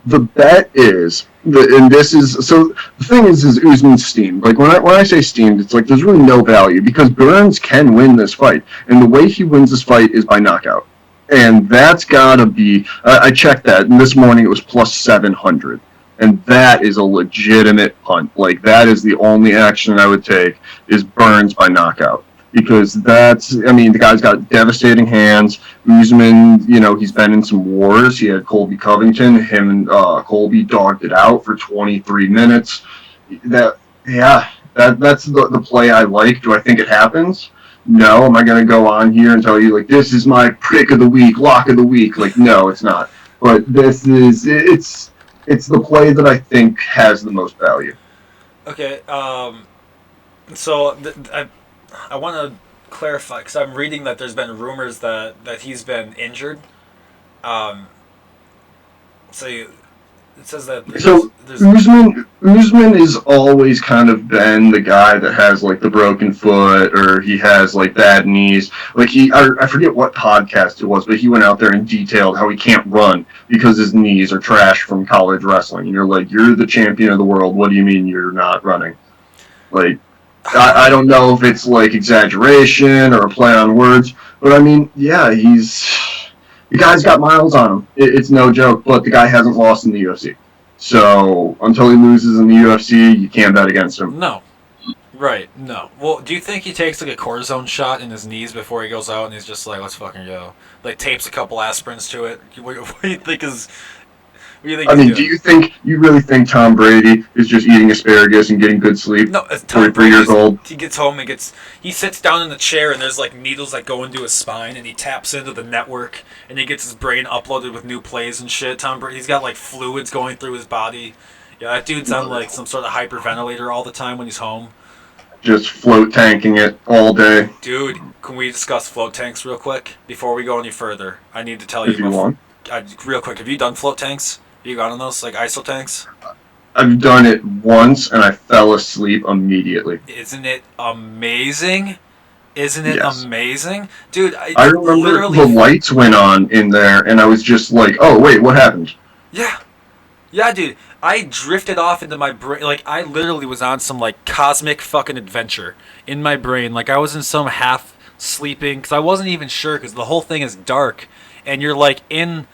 The bet is, and this is, so the thing is Usman's steamed. Like, when I say steamed, it's like there's really no value because Burns can win this fight. And the way he wins this fight is by knockout. And that's got to be, I checked that, and this morning it was plus 700. And that is a legitimate punt. Like, that is the only action I would take is Burns by knockout. Because that's, I mean, the guy's got devastating hands. Usman, you know, he's been in some wars. He had Colby Covington. Him and Colby dogged it out for 23 minutes. That's the play I like. Do I think it happens? No. Am I going to go on here and tell you, like, this is my pick of the week, lock of the week? Like, no, it's not. But this is, it's the play that I think has the most value.
Okay, so I want to clarify because I'm reading that there's been rumors that he's been injured. So it says that
Usman is always kind of been the guy that has like the broken foot or he has like bad knees. Like I forget what podcast it was, but he went out there and detailed how he can't run because his knees are trash from college wrestling. And you're like, you're the champion of the world. What do you mean you're not running? Like, I don't know if it's like exaggeration or a play on words, but I mean, yeah, the guy's got miles on him. It's no joke, but the guy hasn't lost in the UFC. So until he loses in the UFC, you can't bet against him.
No. Right, no. Well, do you think he takes like a cortisone shot in his knees before he goes out and he's just like, let's fucking go? Like tapes a couple aspirins to it? What do you think is...
I mean, do you really think Tom Brady is just eating asparagus and getting good sleep?
No, it's Tom
43 years old.
He gets home and he sits down in the chair and there's like needles that go into his spine and he taps into the network and he gets his brain uploaded with new plays and shit. Tom Brady, he's got like fluids going through his body. Yeah, that dude's on like some sort of hyperventilator all the time when he's home.
Just float tanking it all day.
Dude, can we discuss float tanks real quick before we go any further? I need to tell you.
If you want.
Real quick, have you done float tanks? You got on those, like ISO tanks?
I've done it once, and I fell asleep immediately.
Isn't it amazing? Isn't it
Yes.
amazing? Dude,
I remember the lights went on in there, and I was just like, oh, wait, what happened?
Yeah. Yeah, dude. I drifted off into my brain. Like, I literally was on some, like, cosmic fucking adventure in my brain. Like, I was in some half sleeping, because I wasn't even sure, because the whole thing is dark, and you're, like, in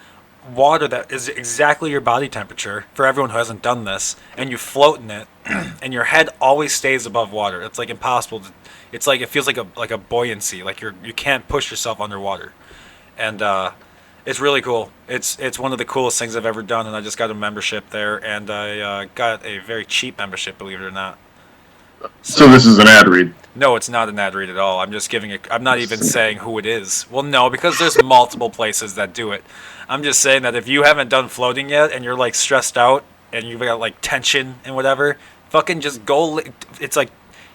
water that is exactly your body temperature for everyone who hasn't done this, and you float in it and your head always stays above water. It's like impossible to, it's like it feels like a buoyancy, like you can't push yourself underwater. And it's really cool. It's one of the coolest things I've ever done, and I just got a membership there, and I got a very cheap membership, believe it or not.
So this is an ad read.
No, it's not an ad read at all. I'm just giving it. I'm not even saying who it is. Well, no, because there's multiple places that do it. I'm just saying that if you haven't done floating yet and you're like stressed out and you've got like tension and whatever, fucking just go. It's like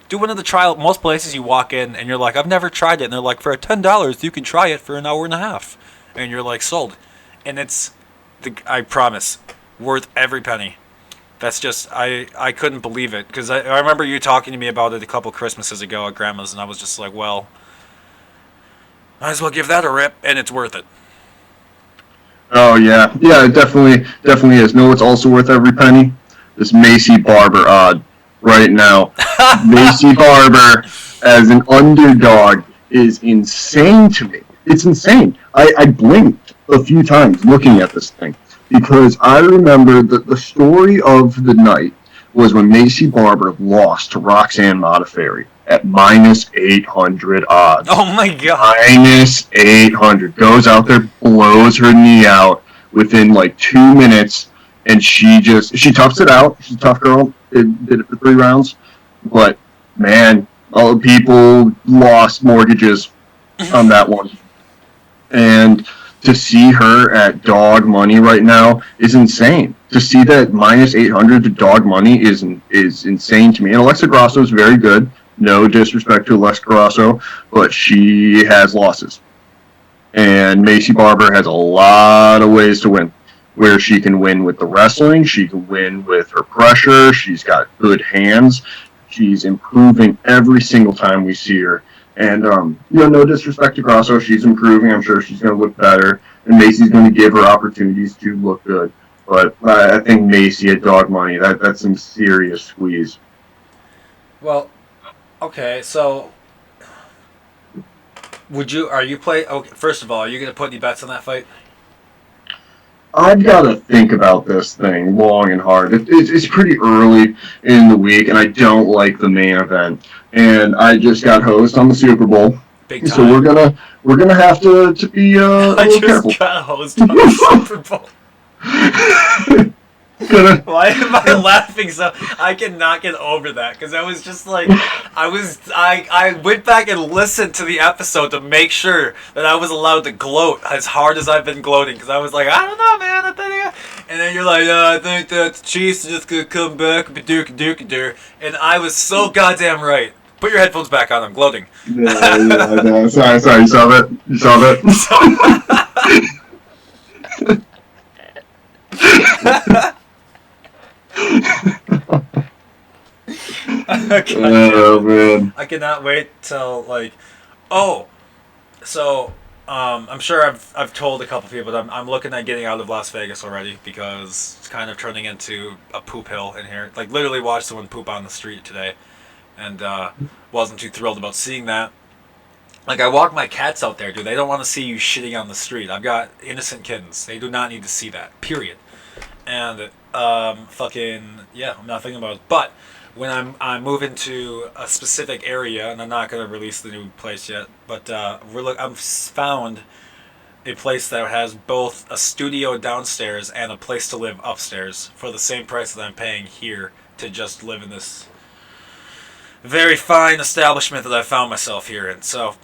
do one of the trial. Most places you walk in and you're like, I've never tried it, and they're like, for $10 you can try it for an hour and a half, and you're like sold, and it's I promise, worth every penny. That's just, I couldn't believe it, because I remember you talking to me about it a couple Christmases ago at Grandma's, and I was just like, well, might as well give that a rip, and it's worth it.
Oh, yeah. Yeah, it definitely is. No, it's also worth every penny? This Macy Barber odd right now. Macy Barber as an underdog is insane to me. It's insane. I blinked a few times looking at this thing. Because I remember that the story of the night was when Macy Barber lost to Roxanne Modafferi at minus 800 odds.
Oh my god.
Minus 800. Goes out there, blows her knee out within like 2 minutes, and she toughs it out. She's a tough girl. Did it for 3 rounds. But, man, all the people lost mortgages on that one. And to see her at dog money right now is insane. To see that minus 800 to dog money is insane to me. And Alexa Grasso is very good. No disrespect to Alexa Grasso, but she has losses. And Macy Barber has a lot of ways to win. Where she can win with the wrestling, she can win with her pressure, she's got good hands. She's improving every single time we see her. And, no disrespect to Grasso, she's improving. I'm sure she's going to look better. And Macy's going to give her opportunities to look good. But I think Macy at dog money, that's some serious squeeze.
Well, okay, so first of all, are you going to put any bets on that fight?
I've got to think about this thing long and hard. It's pretty early in the week, and I don't like the main event. And I just got host on the Super Bowl,
Big time.
So we're gonna have to be a little careful.
I just got host on the Super Bowl. Why am I laughing so? I cannot get over that, because I was just like, I went back and listened to the episode to make sure that I was allowed to gloat as hard as I've been gloating, because I was like, I don't know, man, and then you're like, I think that the Chiefs are just gonna come back, and I was so goddamn right. Put your headphones back on, I'm gloating.
Yeah. Sorry, you saw that? You saw that?
God
Oh
damn it.
man.
I cannot wait till like, oh, so I'm sure I've told a couple people that I'm looking at getting out of Las Vegas already because it's kind of turning into a poop hill in here. Like literally watched someone poop on the street today, and wasn't too thrilled about seeing that. Like I walk my cats out there, dude. They don't want to see you shitting on the street. I've got innocent kittens. They do not need to see that. Period. And fucking yeah, I'm not thinking about it. But when I move into a specific area, and I'm not gonna release the new place yet, but I've found a place that has both a studio downstairs and a place to live upstairs for the same price that I'm paying here to just live in this very fine establishment that I found myself here in. So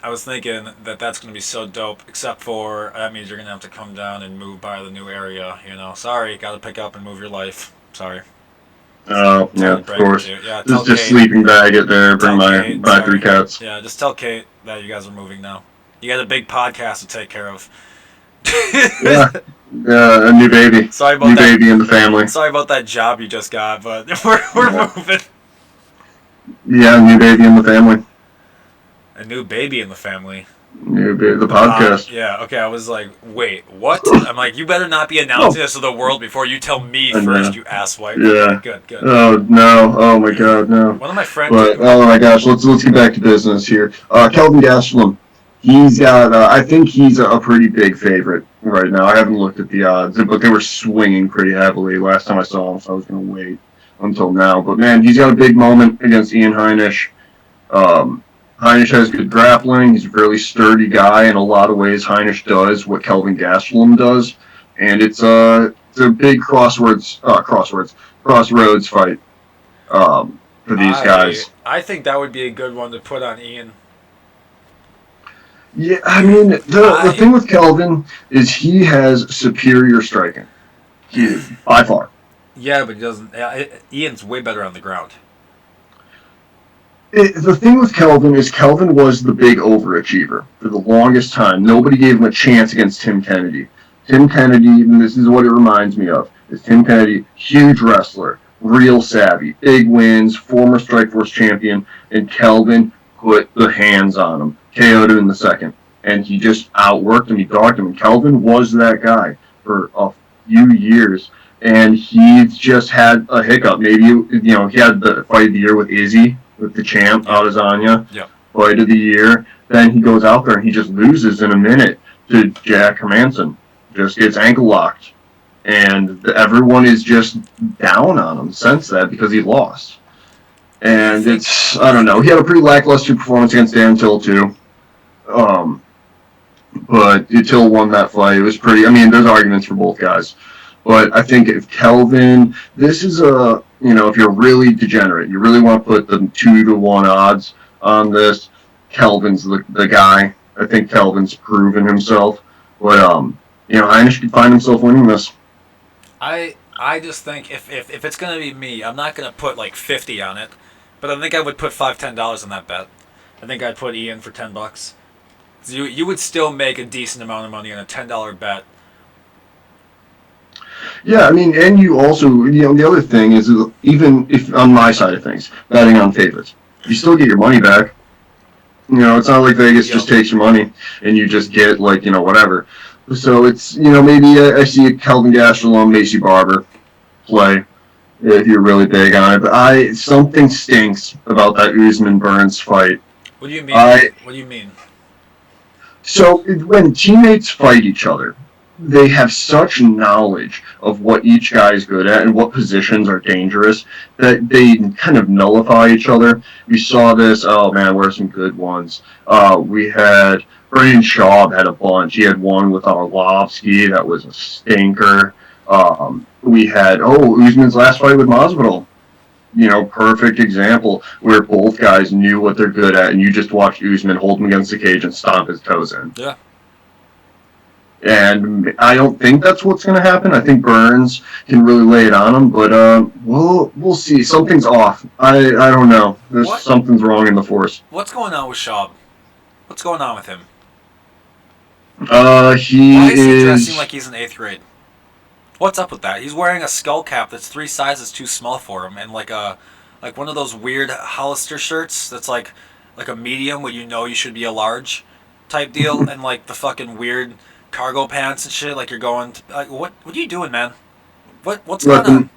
I was thinking that that's going to be so dope, except for that means you're going to have to come down and move by the new area, you know. Sorry, got to pick up and move your life. Sorry.
Oh, yeah, of course.
Yeah,
Just sleeping bag it there, bring my 3 cats.
Yeah, just tell Kate that you guys are moving now. You got a big podcast to take care of.
Yeah. A new baby.
Sorry about
new
that.
Baby in the family.
Sorry about that job you just got, but we're moving.
Yeah, new baby in the family.
A new baby in the family.
New baby, the podcast.
Yeah, okay, I was like, wait, what? I'm like, you better not be announcing this to the world before you tell me first, you asswipe.
Yeah.
Good.
Oh, no. Oh, my God, no.
One of my friends...
But, oh, my gosh, let's get back to business here. Kelvin Gastelum, he's got, I think he's a pretty big favorite right now. I haven't looked at the odds, but they were swinging pretty heavily last time I saw him, so I was going to wait until now. But, man, he's got a big moment against Ian Heinisch. Heinisch has good grappling. He's a fairly sturdy guy in a lot of ways. Heinisch does what Kelvin Gastelum does, and it's a big crossroads fight for these guys.
I think that would be a good one to put on Ian.
Yeah, I mean the thing with Kelvin is he has superior striking, by far.
Yeah, but he doesn't. Ian's way better on the ground.
The thing with Kelvin is Kelvin was the big overachiever for the longest time. Nobody gave him a chance against Tim Kennedy. Tim Kennedy, and this is what it reminds me of, is Tim Kennedy, huge wrestler, real savvy, big wins, former Strikeforce champion, and Kelvin put the hands on him, KO'd him in the second, and he just outworked him, he dogged him, and Kelvin was that guy for a few years, and he's just had a hiccup. Maybe, he had the fight of the year with Izzy, with the champ, Adesanya, fight of the year. Then he goes out there and he just loses in a minute to Jack Hermanson. Just gets ankle locked. And everyone is just down on him since that because he lost. And I don't know. He had a pretty lackluster performance against Dan Till, too. But Till won that fight. It was pretty, there's arguments for both guys. But I think if Kelvin, this is if you're really degenerate, you really want to put the 2-to-1 odds on this, Kelvin's the guy. I think Kelvin's proven himself. But, Heinisch could find himself winning this.
I just think if it's going to be me, I'm not going to put like 50 on it. But I think I would put $5-10 on that bet. I think I'd put Ian for $10. So you would still make a decent amount of money on a $10 bet. Yeah,
and you also, the other thing is, even if on my side of things, betting on favorites, you still get your money back. It's not like Vegas just takes your money and you just get, whatever. So it's, maybe I see a Kelvin Gastelum, Macy Barber play if you're really big on it. But something stinks about that Usman-Burns fight.
What do you mean? What do you mean?
So when teammates fight each other, they have such knowledge of what each guy is good at and what positions are dangerous that they kind of nullify each other. We saw this. Oh man, where are some good ones? We had Brady Schaub had a bunch. He had one with Arlovsky that was a stinker. We had Usman's last fight with Masvidal. Perfect example where both guys knew what they're good at, and you just watched Usman hold him against the cage and stomp his toes in.
Yeah.
And I don't think that's what's going to happen. I think Burns can really lay it on him, but we'll see. Something's off. I don't know. Something's wrong in the force.
What's going on with Schaub? What's going on with him?
Why is
he dressing like he's in 8th grade? What's up with that? He's wearing a skull cap that's 3 sizes too small for him, and like a like one of those weird Hollister shirts that's like a medium where you know you should be a large type deal, and like the fucking weird cargo pants and shit. Like you're going, like what are you doing, man? What's
Let
going on?
them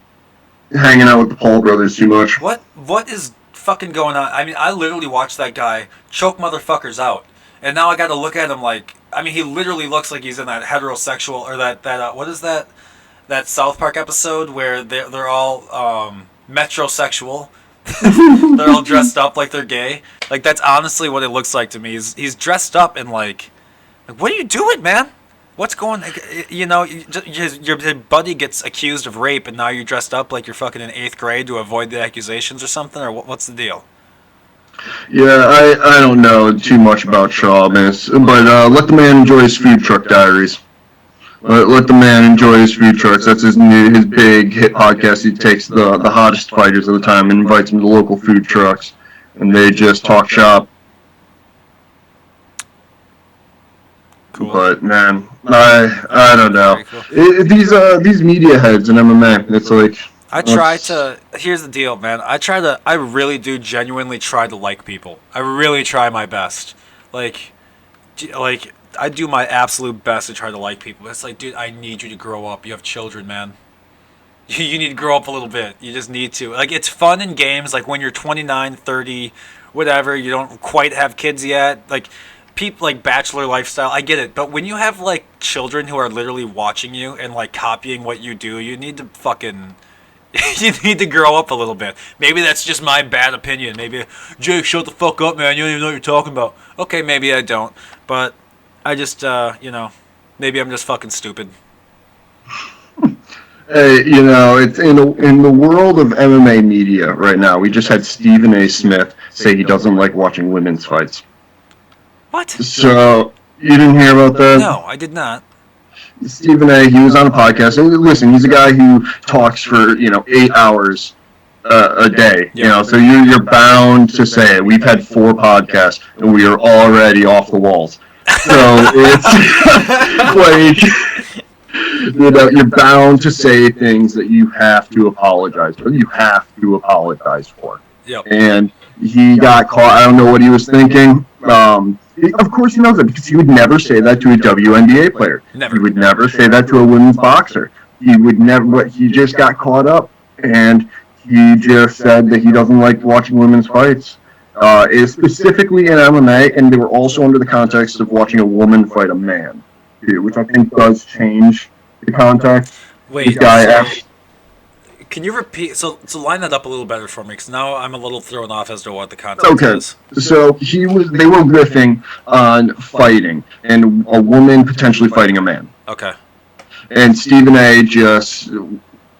hanging out with the Paul brothers too much.
What is fucking going on? I mean, I literally watched that guy choke motherfuckers out, and now I got to look at him like, I mean, he literally looks like he's in that heterosexual or that what is that South Park episode where they're all metrosexual. They're all dressed up like they're gay. Like that's honestly what it looks like to me. He's dressed up in like what are you doing, man? What's going? You know, your buddy gets accused of rape, and now you're dressed up like you're fucking in 8th grade to avoid the accusations or something, or what's the deal?
Yeah, I don't know too much about Shaw, but let the man enjoy his food truck diaries. Let the man enjoy his food trucks. That's his big hit podcast. He takes the hottest fighters of the time and invites them to local food trucks, and they just talk shop.
Cool.
But man, I don't know.
Cool.
These media heads in MMA, it's like
I try to. Here's the deal, man. I really do genuinely try to like people. I really try my best. Like I do my absolute best to try to like people. It's like, dude, I need you to grow up. You have children, man. You need to grow up a little bit. You just need to. Like, it's fun in games. Like, when you're 29, 30, whatever, you don't quite have kids yet. Like, people, like, bachelor lifestyle, I get it. But when you have, like, children who are literally watching you and, like, copying what you do, you need to fucking... you need to grow up a little bit. Maybe that's just my bad opinion. Maybe, Jake, shut the fuck up, man. You don't even know what you're talking about. Okay, maybe I don't. But I just, maybe I'm just fucking stupid.
It's in the world of MMA media right now. We just had Stephen A. Smith say he doesn't like watching women's fights.
What?
So you didn't hear about that?
No, I did not.
Stephen A. He was on a podcast. And listen, he's a guy who talks for 8 hours a day.
Yeah.
So you're bound to say it. We've had 4 podcasts and we are already off the walls. So it's like you're bound to say things that you have to apologize for. You have to apologize for.
Yep.
And he got caught. I don't know what he was thinking. Of course he knows it because he would never say that to a WNBA player.
Never.
He would never say that to a women's boxer. He would never. But he just got caught up, and he just said that he doesn't like watching women's fights. Is specifically in MMA, and they were also under the context of watching a woman fight a man, too, which I think does change the context.
Wait, can you repeat? So line that up a little better for me, because now I'm a little thrown off as to what the context is.
So they were riffing on fighting, and a woman potentially fighting a man.
Okay.
And Stephen A. just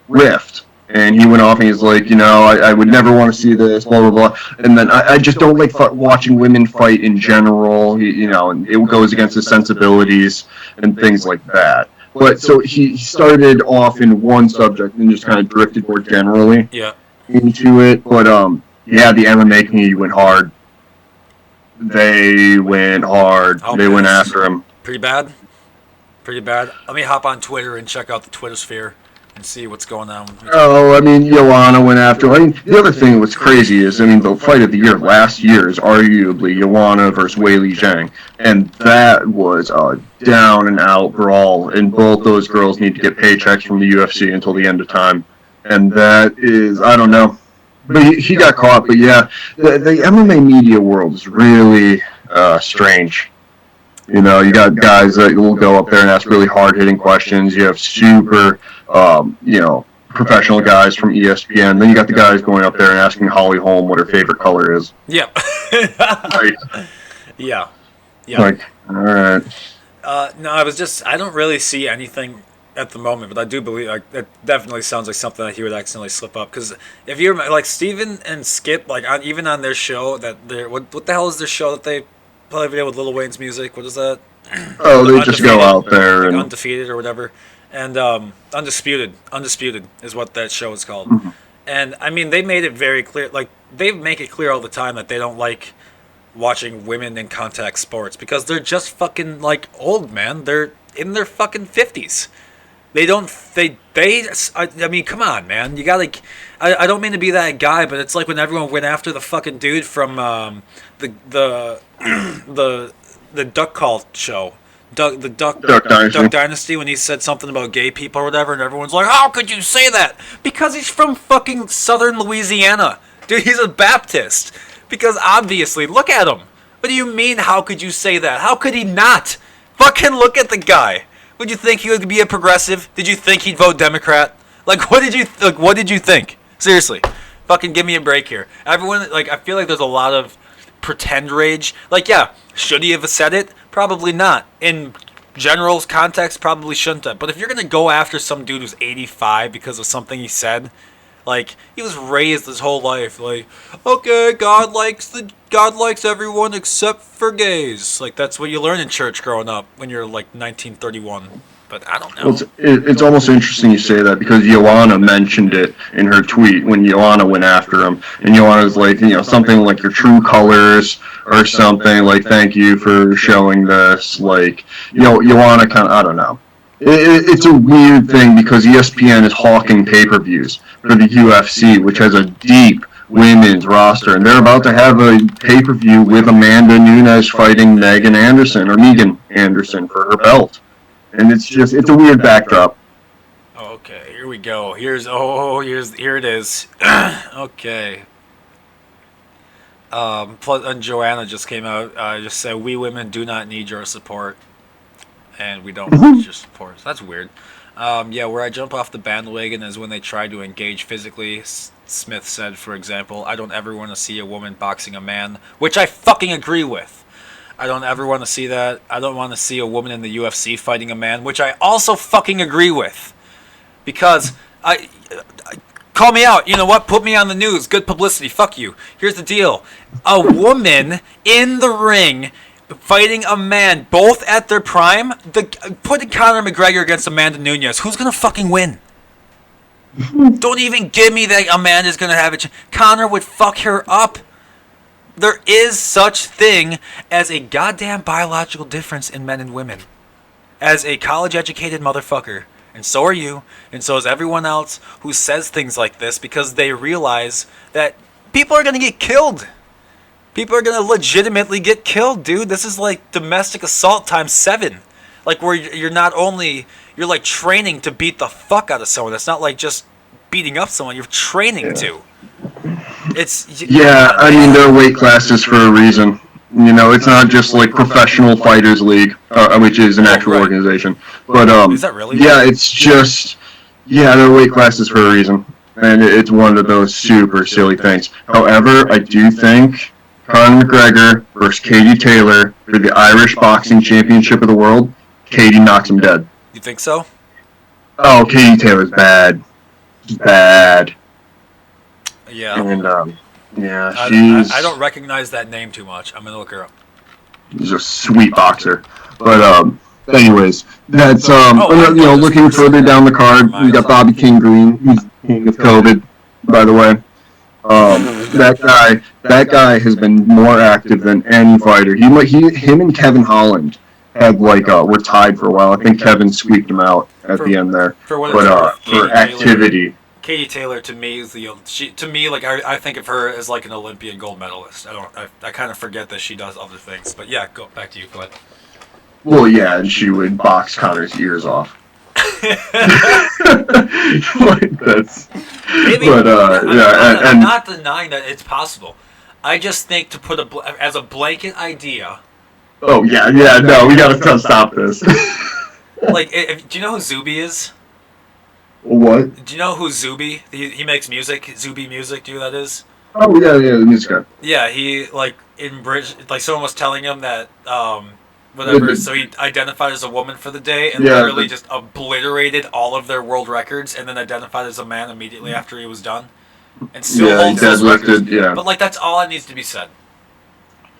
riffed. And he went off and he's like, I would never want to see this, blah, blah, blah. And then I just don't like watching women fight in general, and it goes against his sensibilities and things like that. But so he started off in one subject and just kind of drifted more generally into it. But, the MMA community went hard. They went hard. They went after him.
Pretty bad? Pretty bad? Let me hop on Twitter and check out the Twitter sphere and see what's going on.
Oh, I mean, Joanna went after him. I mean, the other thing that's crazy is, the fight of the year last year is arguably Joanna versus Weili Zhang. And that was a down-and-out brawl. And both those girls need to get paychecks from the UFC until the end of time. And that is, I don't know. But he got caught. But yeah, the MMA media world is really strange. You got guys that will go up there and ask really hard-hitting questions. You have super, professional guys from ESPN. Then you got the guys going up there and asking Holly Holm what her favorite color is.
Yep.
Like,
yeah.
Like, all right.
No, I don't really see anything at the moment, but I do believe it definitely sounds like something that he would accidentally slip up. Because if you're like Steven and Skip, like even on their show, what the hell is their show that they play video with Lil Wayne's music? What is that?
Oh, they just go out there and
Undefeated or whatever, and Undisputed is what that show is called.
Mm-hmm.
And I mean, they made it very clear. Like they make it clear all the time that they don't like watching women in contact sports because they're just fucking like old, man. They're in their fucking 50s. They don't. I mean, come on, man. You gotta. I don't mean to be that guy, but it's like when everyone went after the fucking dude from the the Duck Call show.
Duck Dynasty.
Duck Dynasty, when he said something about gay people or whatever, and everyone's like, "How could you say that?" Because he's from fucking southern Louisiana, dude. He's a Baptist. Because obviously, look at him. What do you mean? How could you say that? How could he not? Fucking look at the guy. Would you think he would be a progressive? Did you think he'd vote Democrat? Like, what did you think? Seriously, fucking give me a break here. Everyone, like, I feel like there's a lot of pretend rage. Like, yeah, should he have said it? Probably not. In general context, probably shouldn't have. But if you're gonna go after some dude who's 85 because of something he said, like, he was raised his whole life, like, okay, God likes everyone except for gays. Like, that's what you learn in church growing up when you're like 1931. But I don't know.
Well, it's almost interesting you say that because Joanna mentioned it in her tweet when Joanna went after him. And Joanna's like, something like your true colors or something, like, thank you for showing this. Like, Joanna kind of, I don't know. It's a weird thing because ESPN is hawking pay-per-views for the UFC, which has a deep women's roster, and they're about to have a pay-per-view with Amanda Nunes fighting Megan Anderson for her belt. And it's a weird backdrop.
Okay, here we go. Here it is. Okay. Plus, and Joanna just came out. Just said, "We women do not need your support." And we don't need your support. So that's weird. Yeah, where I jump off the bandwagon is when they try to engage physically. Smith said, for example, "I don't ever want to see a woman boxing a man," which I fucking agree with. I don't ever want to see that. I don't want to see a woman in the UFC fighting a man, which I also fucking agree with. Because call me out. You know what? Put me on the news. Good publicity. Fuck you. Here's the deal. A woman in the ring fighting a man, both at their prime. Putting Conor McGregor against Amanda Nunes. Who's gonna fucking win? Don't even give me that Amanda's gonna have it. Conor would fuck her up. There is such thing as a goddamn biological difference in men and women. As a college-educated motherfucker, and so are you, and so is everyone else who says things like this because they realize that people are gonna get killed. People are going to legitimately get killed, dude. This is like domestic assault times 7. Like, where you're like training to beat the fuck out of someone. It's not like just beating up someone. You're training to.
Yeah, I mean, there are weight classes for a reason. It's not just like Professional Fighters League, which is an actual organization. But,
is that really?
Yeah, it's just, there are weight classes for a reason. And it's one of those super silly things. However, I do think Conor McGregor versus Katie Taylor for the Irish Boxing Championship of the World, Katie knocks him dead.
You think so?
Oh, Katie Taylor's bad. She's bad.
Yeah.
And,
I don't recognize that name too much. I'm going to look her up.
She's a sweet boxer. But, anyways, that's, looking further down the card, we got Bobby King Green, who's king of COVID, by the way. That guy has been more active than any fighter. Him and Kevin Holland were tied for a while. I think Kevin squeaked him out at the end there. For activity.
Katie Taylor to me is I think of her as like an Olympian gold medalist. I kind of forget that she does other things. But yeah, go back to you. Go ahead.
Well, yeah, and she would box Conor's ears off.
Maybe, I'm not denying that it's possible. I just think to put as a blanket idea.
Oh yeah, no, we gotta stop this.
Like, do you know who Zuby is?
What?
Do you know who Zuby? He makes music. Zuby Music. Do you know who that is?
Oh yeah, the music guy.
Yeah, he in Bridge. Like someone was telling him that whatever. So he identified as a woman for the day and literally just obliterated all of their world records, and then identified as a man immediately after he was done, and still holds those records. Yeah. But that's all that needs to be said.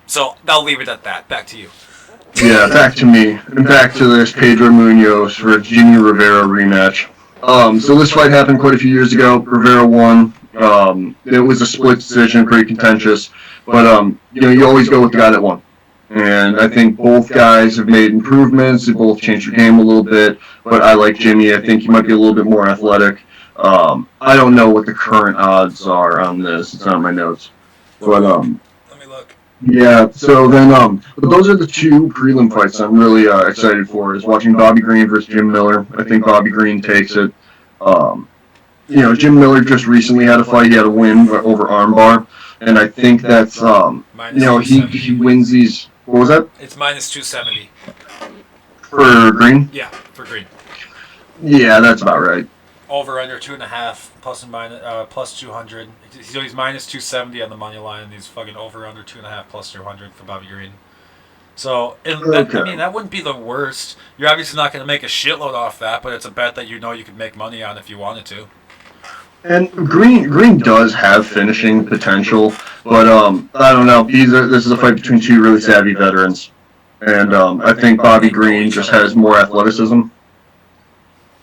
So I'll leave it at that. Back to you.
Yeah, back to me. And back to this Pedro Munoz Virginia Rivera rematch. So this fight happened quite a few years ago. Rivera won. It was a split decision, pretty contentious. But you always go with the guy that won. And I think both guys have made improvements. They both changed their game a little bit. But I like Jimmy. I think he might be a little bit more athletic. I don't know what the current odds are on this. It's not in my notes. But
Let me look.
yeah. So then but those are the two prelim fights I'm really excited for. Is watching Bobby Green versus Jim Miller. I think Bobby Green takes it. Um, Jim Miller just recently had a fight. He had a win over armbar, and I think that's
Minus
he wins these. What was that
It's minus 270.
for Green?
Yeah, for Green.
Yeah, that's about right.
Over under 2.5 plus and minus plus 200. So he's minus 270 on the money line, and he's fucking over under 2.5 plus 200 for Bobby Green. So that wouldn't be the worst. You're obviously not going to make a shitload off that, but it's a bet that you could make money on if you wanted to.
And Green does have finishing potential, but I don't know. This is a fight between two really savvy veterans, and I think Bobby Green just has more athleticism.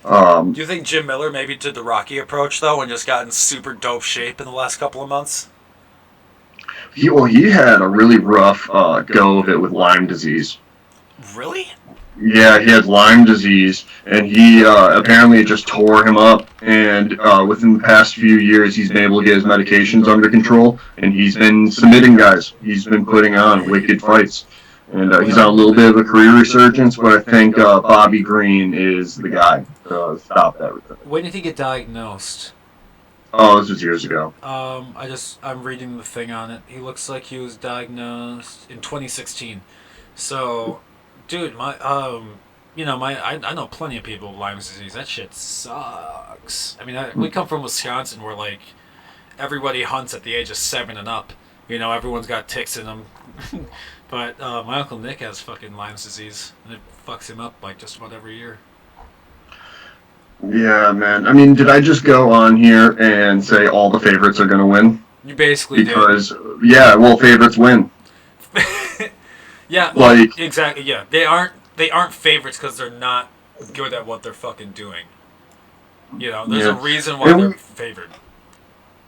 Do you think Jim Miller maybe did the Rocky approach though, and just got in super dope shape in the last couple of months?
He had a really rough go of it with Lyme disease.
Really?
Yeah, he had Lyme disease, and he apparently it just tore him up. And within the past few years, he's been able to get his medications under control, and he's been submitting guys. He's been putting on wicked fights, and he's on a little bit of a career resurgence. But I think Bobby Green is the guy to stop everything.
When did he get diagnosed?
Oh, this was years ago.
I'm reading the thing on it. He looks like he was diagnosed in 2016. So, dude, I know plenty of people with Lyme disease. That shit sucks. I mean, we come from Wisconsin where like everybody hunts at the age of 7 and up. Everyone's got ticks in them. But my Uncle Nick has fucking Lyme disease, and it fucks him up like just about every year.
Yeah, man. I mean, did I just go on here and say all the favorites are going to win?
You basically
because, yeah, well, favorites win.
Yeah, like exactly. Yeah, they aren't favorites because they're not good at what they're fucking doing. There's a reason why they're favored.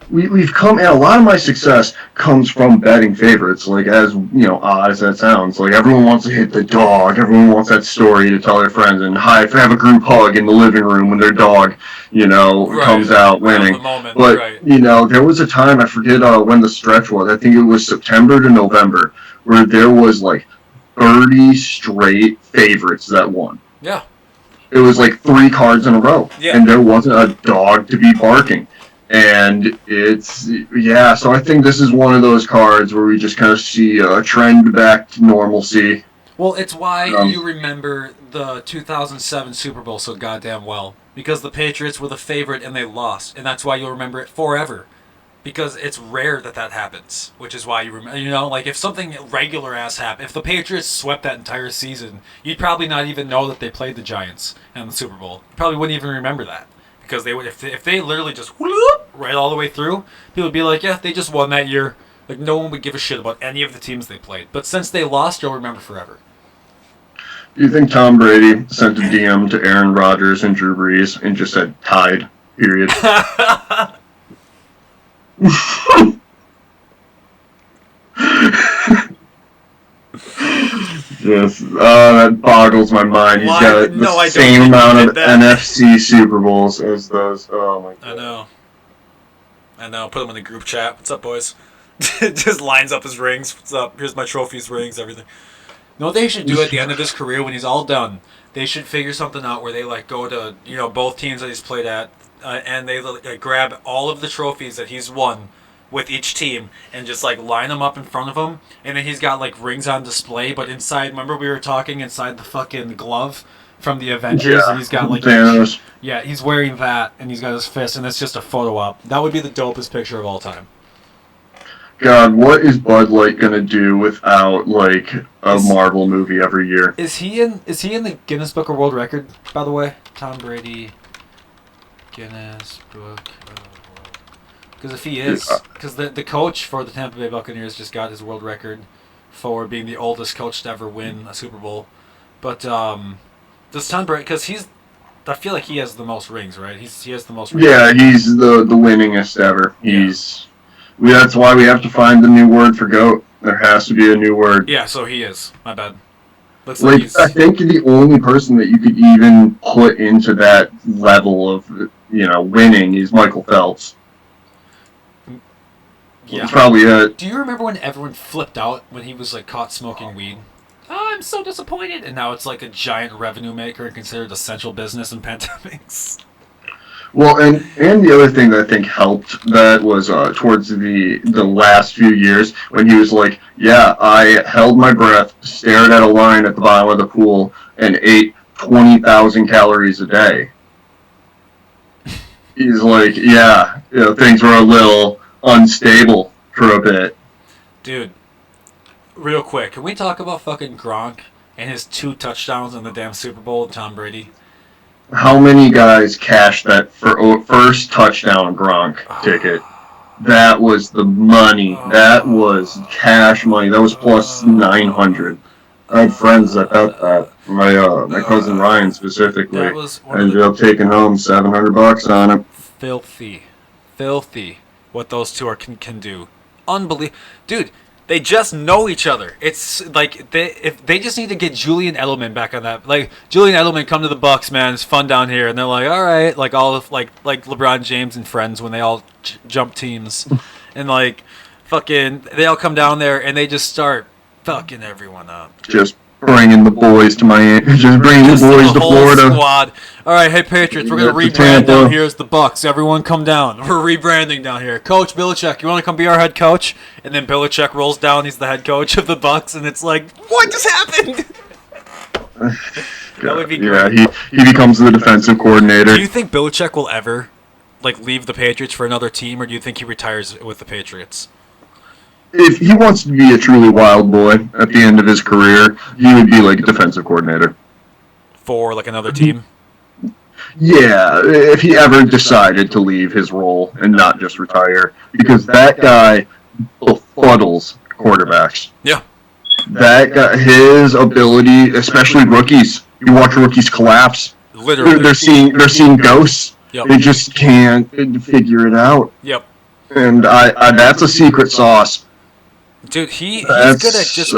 We've come, and a lot of my success comes from betting favorites. Like, as odd as that sounds, like everyone wants to hit the dog. Everyone wants that story to tell their friends and have a group hug in the living room when their dog, comes out winning. But there was a time, I forget when the stretch was. I think it was September to November, where there was like 30 straight favorites that won.
Yeah.
It was like 3 cards in a row, and there wasn't a dog to be barking. And so I think this is one of those cards where we just kind of see a trend back to normalcy.
Well, it's why you remember the 2007 Super Bowl so goddamn well. Because the Patriots were the favorite and they lost. And that's why you'll remember it forever. Because it's rare that happens. Which is why you remember, like if something regular ass happened, if the Patriots swept that entire season, you'd probably not even know that they played the Giants in the Super Bowl. You probably wouldn't even remember that. Because they would, if they literally just whoop, right all the way through, people would be like, yeah, they just won that year. Like no one would give a shit about any of the teams they played. But since they lost, you'll remember forever.
Do you think Tom Brady sent a DM to Aaron Rodgers and Drew Brees and just said tied? Period. Yes, that boggles my mind. He's got the same amount of NFC Super Bowls as those. Oh my god.
I know. Put him in the group chat. What's up, boys? Just lines up his rings. What's up? Here's my trophies, rings, everything. You know what they should do at the end of his career when he's all done? They should figure something out where they like go to both teams that he's played at, and they grab all of the trophies that he's won with each team and just like line them up in front of him, and then he's got like rings on display, but inside, remember we were talking inside the fucking glove from the Avengers, and he's got like
Thanos.
Yeah, he's wearing that, and he's got his fist, and it's just a photo op. That would be the dopest picture of all time.
God, what is Bud Light gonna do without like a Marvel movie every year?
Is he in the Guinness Book of World Record, by the way? Tom Brady, Guinness Book. Because if he is, because the coach for the Tampa Bay Buccaneers just got his world record for being the oldest coach to ever win a Super Bowl. But does Tom Brady, because I feel like he has the most rings, right? He has the most rings.
Yeah, he's the winningest ever. That's why we have to find the new word for GOAT. There has to be a new word.
Yeah, so he is. My bad. Looks like
Like,
he's...
I think the only person that you could even put into that level of, winning is Michael Phelps.
Yeah.
That's probably it.
Do you remember when everyone flipped out when he was like caught smoking weed? Oh, I'm so disappointed. And now it's like a giant revenue maker and considered essential business in pandemics.
Well, and the other thing that I think helped that was towards the last few years when he was like, yeah, I held my breath, stared at a line at the bottom of the pool, and ate 20,000 calories a day. He's like, yeah, things were a little unstable for a bit.
Dude, real quick, can we talk about fucking Gronk and his 2 touchdowns in the damn Super Bowl with Tom Brady?
How many guys cashed that first touchdown Gronk ticket? That was the money. That was cash money. That was plus 900. I had friends that bet that. My cousin Ryan specifically ended up taking home $700 on it.
Filthy. What those two can do. Unbelievable, dude. They just know each other. It's like they just need to get Julian Edelman back on that. Like, Julian Edelman, come to the Bucks, man. It's fun down here. And they're like, all right, like all of like LeBron James and friends when they all jump teams, and like fucking they all come down there and they just start fucking everyone up.
Just bringing the boys to Miami. Just bringing the boys to Florida.
Squad. All right, hey Patriots, we're gonna rebrand down here as the Bucks. Everyone, come down. We're rebranding down here. Coach Belichick, you want to come be our head coach? And then Belichick rolls down. He's the head coach of the Bucks, and it's like, what just happened? That would be great.
Yeah, he becomes the defensive coordinator.
Do you think Belichick will ever leave the Patriots for another team, or do you think he retires with the Patriots?
If he wants to be a truly wild boy at the end of his career, he would be like a defensive coordinator.
For another team?
Yeah, if he ever decided to leave his role and not just retire. Because that guy befuddles quarterbacks.
Yeah.
That guy, his ability, especially rookies, you watch rookies collapse.
Literally.
They're seeing ghosts.
Yep.
They just can't figure it out.
Yep.
And I that's a secret sauce.
Dude, he's good at just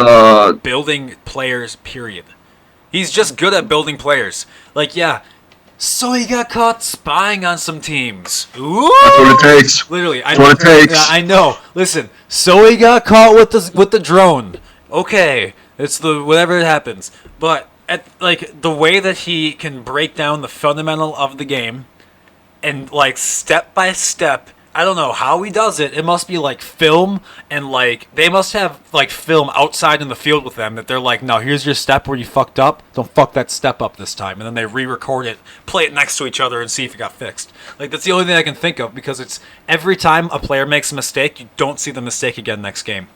building players, period. He's just good at building players. Like, yeah, so he got caught spying on some teams. Ooh!
That's what it takes.
Literally.
That's what it takes.
I know. Listen, so he got caught with the drone. Okay, it's the whatever it happens. But, the way that he can break down the fundamental of the game and, step by step, I don't know how he does it. It must be film, and they must have film outside in the field with them that they're like, no, here's your step where you fucked up. Don't fuck that step up this time. And then they re-record it, play it next to each other, and see if it got fixed. That's the only thing I can think of, because it's every time a player makes a mistake, you don't see the mistake again next game.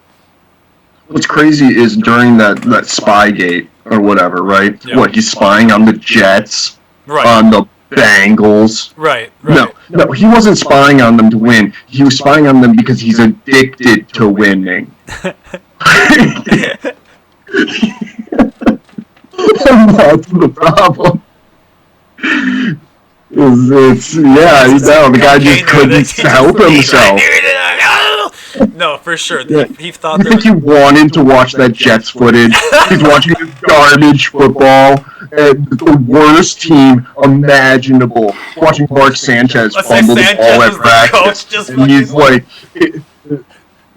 What's crazy is during that Spygate or whatever, right?
Yeah.
What, he's spying on the Jets,
right,
on the Bengals.
Right.
No, he wasn't spying on them to win. He was spying on them because he's addicted to winning. And that's the problem. The guy just couldn't help himself.
No, for sure.
Yeah.
He thought
I think he wanted to watch that Jets footage. He's watching this garbage football and the worst team imaginable. Watching Mark Sanchez fumble the ball at practice, and he's like,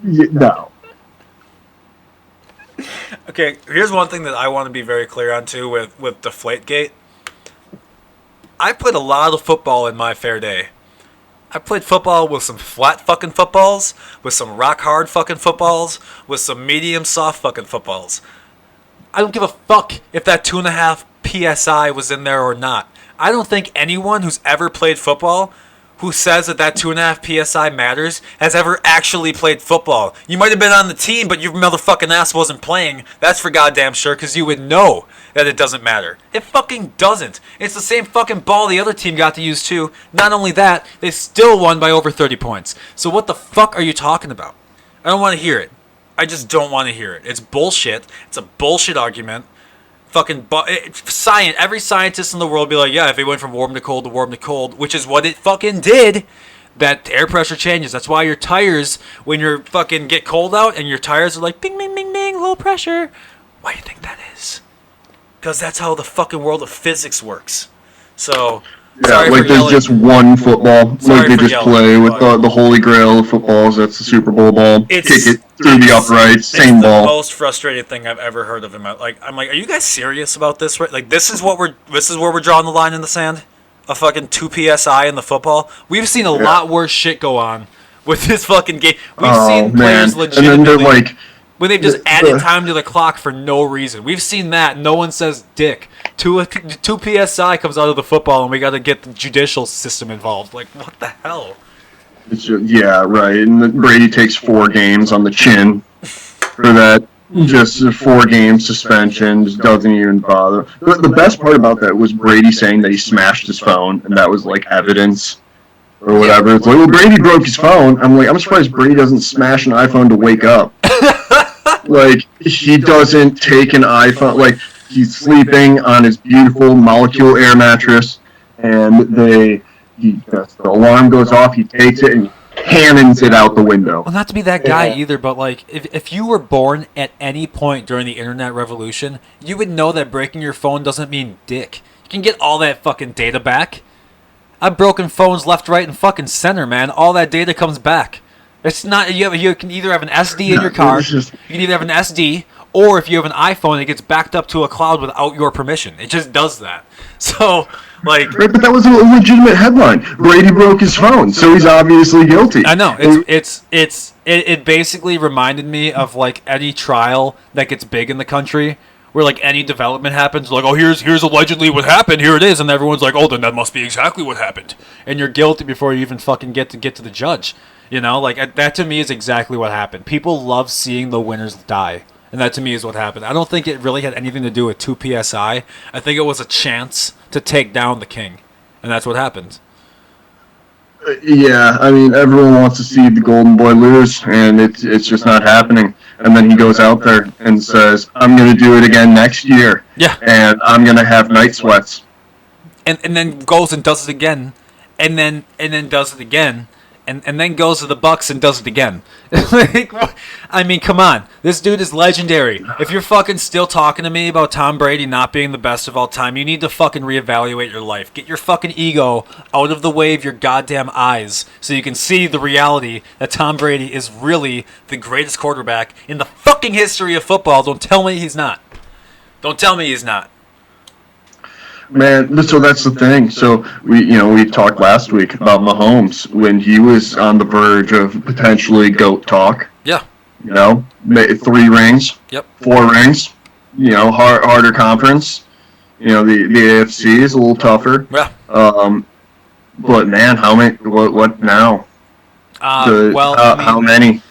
no.
Okay, here's one thing that I want to be very clear on too with Deflategate. I played a lot of football in my fair day. I played football with some flat fucking footballs, with some rock hard fucking footballs, with some medium soft fucking footballs. I don't give a fuck if that 2.5 PSI was in there or not. I don't think anyone who's ever played football who says that 2.5 PSI matters has ever actually played football. You might have been on the team, but your motherfucking ass wasn't playing. That's for goddamn sure, because you would know that it doesn't matter. It fucking doesn't. It's the same fucking ball the other team got to use too. Not only that, they still won by over 30 points. So what the fuck are you talking about? I don't want to hear it. I just don't want to hear it. It's bullshit. It's a bullshit argument. Fucking every scientist in the world be like, yeah, if it went from warm to cold to warm to cold, which is what it fucking did, that air pressure changes. That's why your tires, when you're fucking get cold out and your tires are like, bing, bing, bing, bing, low pressure. Why do you think that is? Because that's how the fucking world of physics works. So,
yeah, like there's just one football.
Sorry
like they just play with the holy grail of footballs. That's the Super Bowl ball. Kick it through the uprights. Same ball.
It's the most frustrating thing I've ever heard of in my life. I'm like, are you guys serious about this? Right? Like, this is where we're drawing the line in the sand. A fucking 2 psi in the football. We've seen a lot worse shit go on with this fucking game. We've seen players legitimately.
And then they're like,
when they've just added time to the clock for no reason. We've seen that. No one says dick. 2 psi comes out of the football, and we got to get the judicial system involved. Like, what the hell?
It's just, yeah, right. And Brady takes 4 games on the chin for that. Just a 4-game suspension. Just doesn't even bother. The best part about that was Brady saying that he smashed his phone, and that was like evidence or whatever. It's like, well, Brady broke his phone. I'm like, I'm surprised Brady doesn't smash an iPhone to wake up. Like, he doesn't take an iPhone. Like, he's sleeping on his beautiful molecule air mattress, and the alarm goes off. He takes it and cannons it out the window.
Well, not to be that guy either, but like, if you were born at any point during the internet revolution, you would know that breaking your phone doesn't mean dick. You can get all that fucking data back. I've broken phones left, right, and fucking center, man. All that data comes back. It's not you can either have an SD in your car, you can either have an SD, or if you have an iPhone, it gets backed up to a cloud without your permission. It just does that. So, like,
right, but that was a legitimate headline. Brady broke his phone, so he's obviously guilty.
I know. It basically reminded me of like any trial that gets big in the country, where like any development happens, like, oh, here's allegedly what happened, here it is, and everyone's like, oh, then that must be exactly what happened, and you're guilty before you even fucking get to the judge. You know, like, that to me is exactly what happened. People love seeing the winners die, and that to me is what happened. I don't think it really had anything to do with 2 psi. I think it was a chance to take down the king, and that's what happened.
Yeah, I mean, everyone wants to see the golden boy lose, and it's just not happening. And then he goes out there and says, I'm going to do it again next year.
Yeah.
And I'm going to have night sweats.
And then goes and does it again, and then does it again. And then goes to the Bucks and does it again. Like, I mean, come on. This dude is legendary. If you're fucking still talking to me about Tom Brady not being the best of all time, you need to fucking reevaluate your life. Get your fucking ego out of the way of your goddamn eyes so you can see the reality that Tom Brady is really the greatest quarterback in the fucking history of football. Don't tell me he's not. Don't tell me he's not.
Man, so that's the thing. So we talked last week about Mahomes when he was on the verge of potentially GOAT talk.
Yeah.
3 rings.
Yep.
4 rings. Harder conference. The AFC is a little tougher.
Yeah.
But man, how many? What now? How many?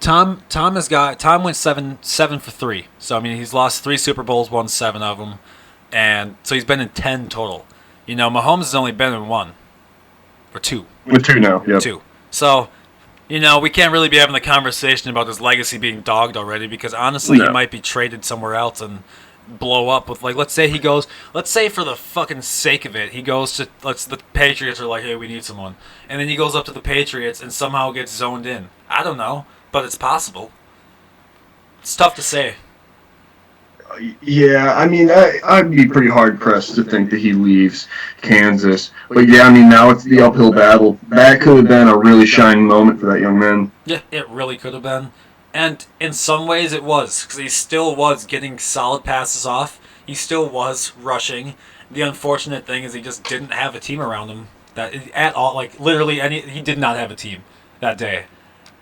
Tom went 7 for 3. So I mean, he's lost 3 Super Bowls, won 7 of them. And so he's been in 10 total. Mahomes has only been in 1. Or 2.
With 2 now, yeah.
2. So, we can't really be having the conversation about his legacy being dogged already because honestly, he might be traded somewhere else and blow up with, like, let's say for the fucking sake of it, he goes to, the Patriots are like, hey, we need someone. And then he goes up to the Patriots and somehow gets zoned in. I don't know, but it's possible. It's tough to say.
Yeah, I mean, I'd be pretty hard-pressed to think that he leaves Kansas. But yeah, I mean, now it's the uphill battle. That could have been a really shining moment for that young man.
Yeah, it really could have been. And in some ways it was, because he still was getting solid passes off. He still was rushing. The unfortunate thing is he just didn't have a team around him at all. Like, literally, he did not have a team that day.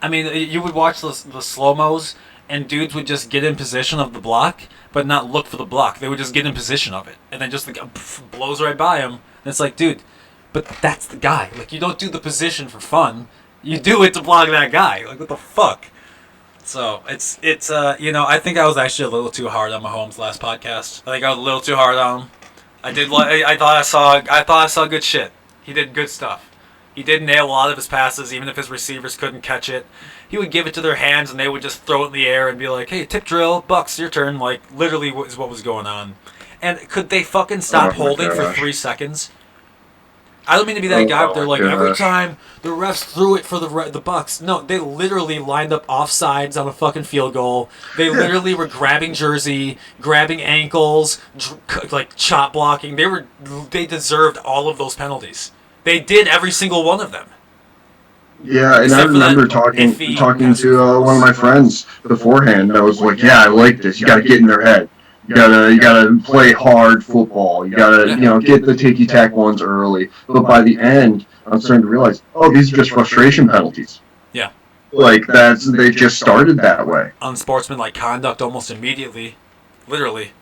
I mean, you would watch the slow-mos, and dudes would just get in position of the block, but not look for the block. They would just get in position of it, and then just blows right by him. And it's like, dude, but that's the guy. Like, you don't do the position for fun. You do it to block that guy. Like, what the fuck? So it's I think I was actually a little too hard on Mahomes last podcast. I think I was a little too hard on him. I thought I saw good shit. He did good stuff. He did nail a lot of his passes, even if his receivers couldn't catch it. He would give it to their hands, and they would just throw it in the air and be like, hey, tip drill, Bucks, your turn. Like, literally is what was going on. And could they fucking stop holding for 3 seconds?
I don't mean to be that guy, but they're like, every
gosh.
time the refs threw it for the Bucks. No, they literally lined up offsides on a fucking field goal. They literally were grabbing jersey, grabbing ankles, like chop blocking. They deserved all of those penalties. They did every single one of them.
Yeah, and I
Except for that
remember
iffy
talking
pass
to one of my
interference.
friends beforehand. I was like, "Yeah, I like this. You got to get in their head. You gotta play hard football. You gotta get the ticky tack ones early." But by the end, I'm starting to realize, oh, these are just frustration penalties.
Yeah.
Like they just started that way.
Unsportsmanlike conduct almost immediately, literally.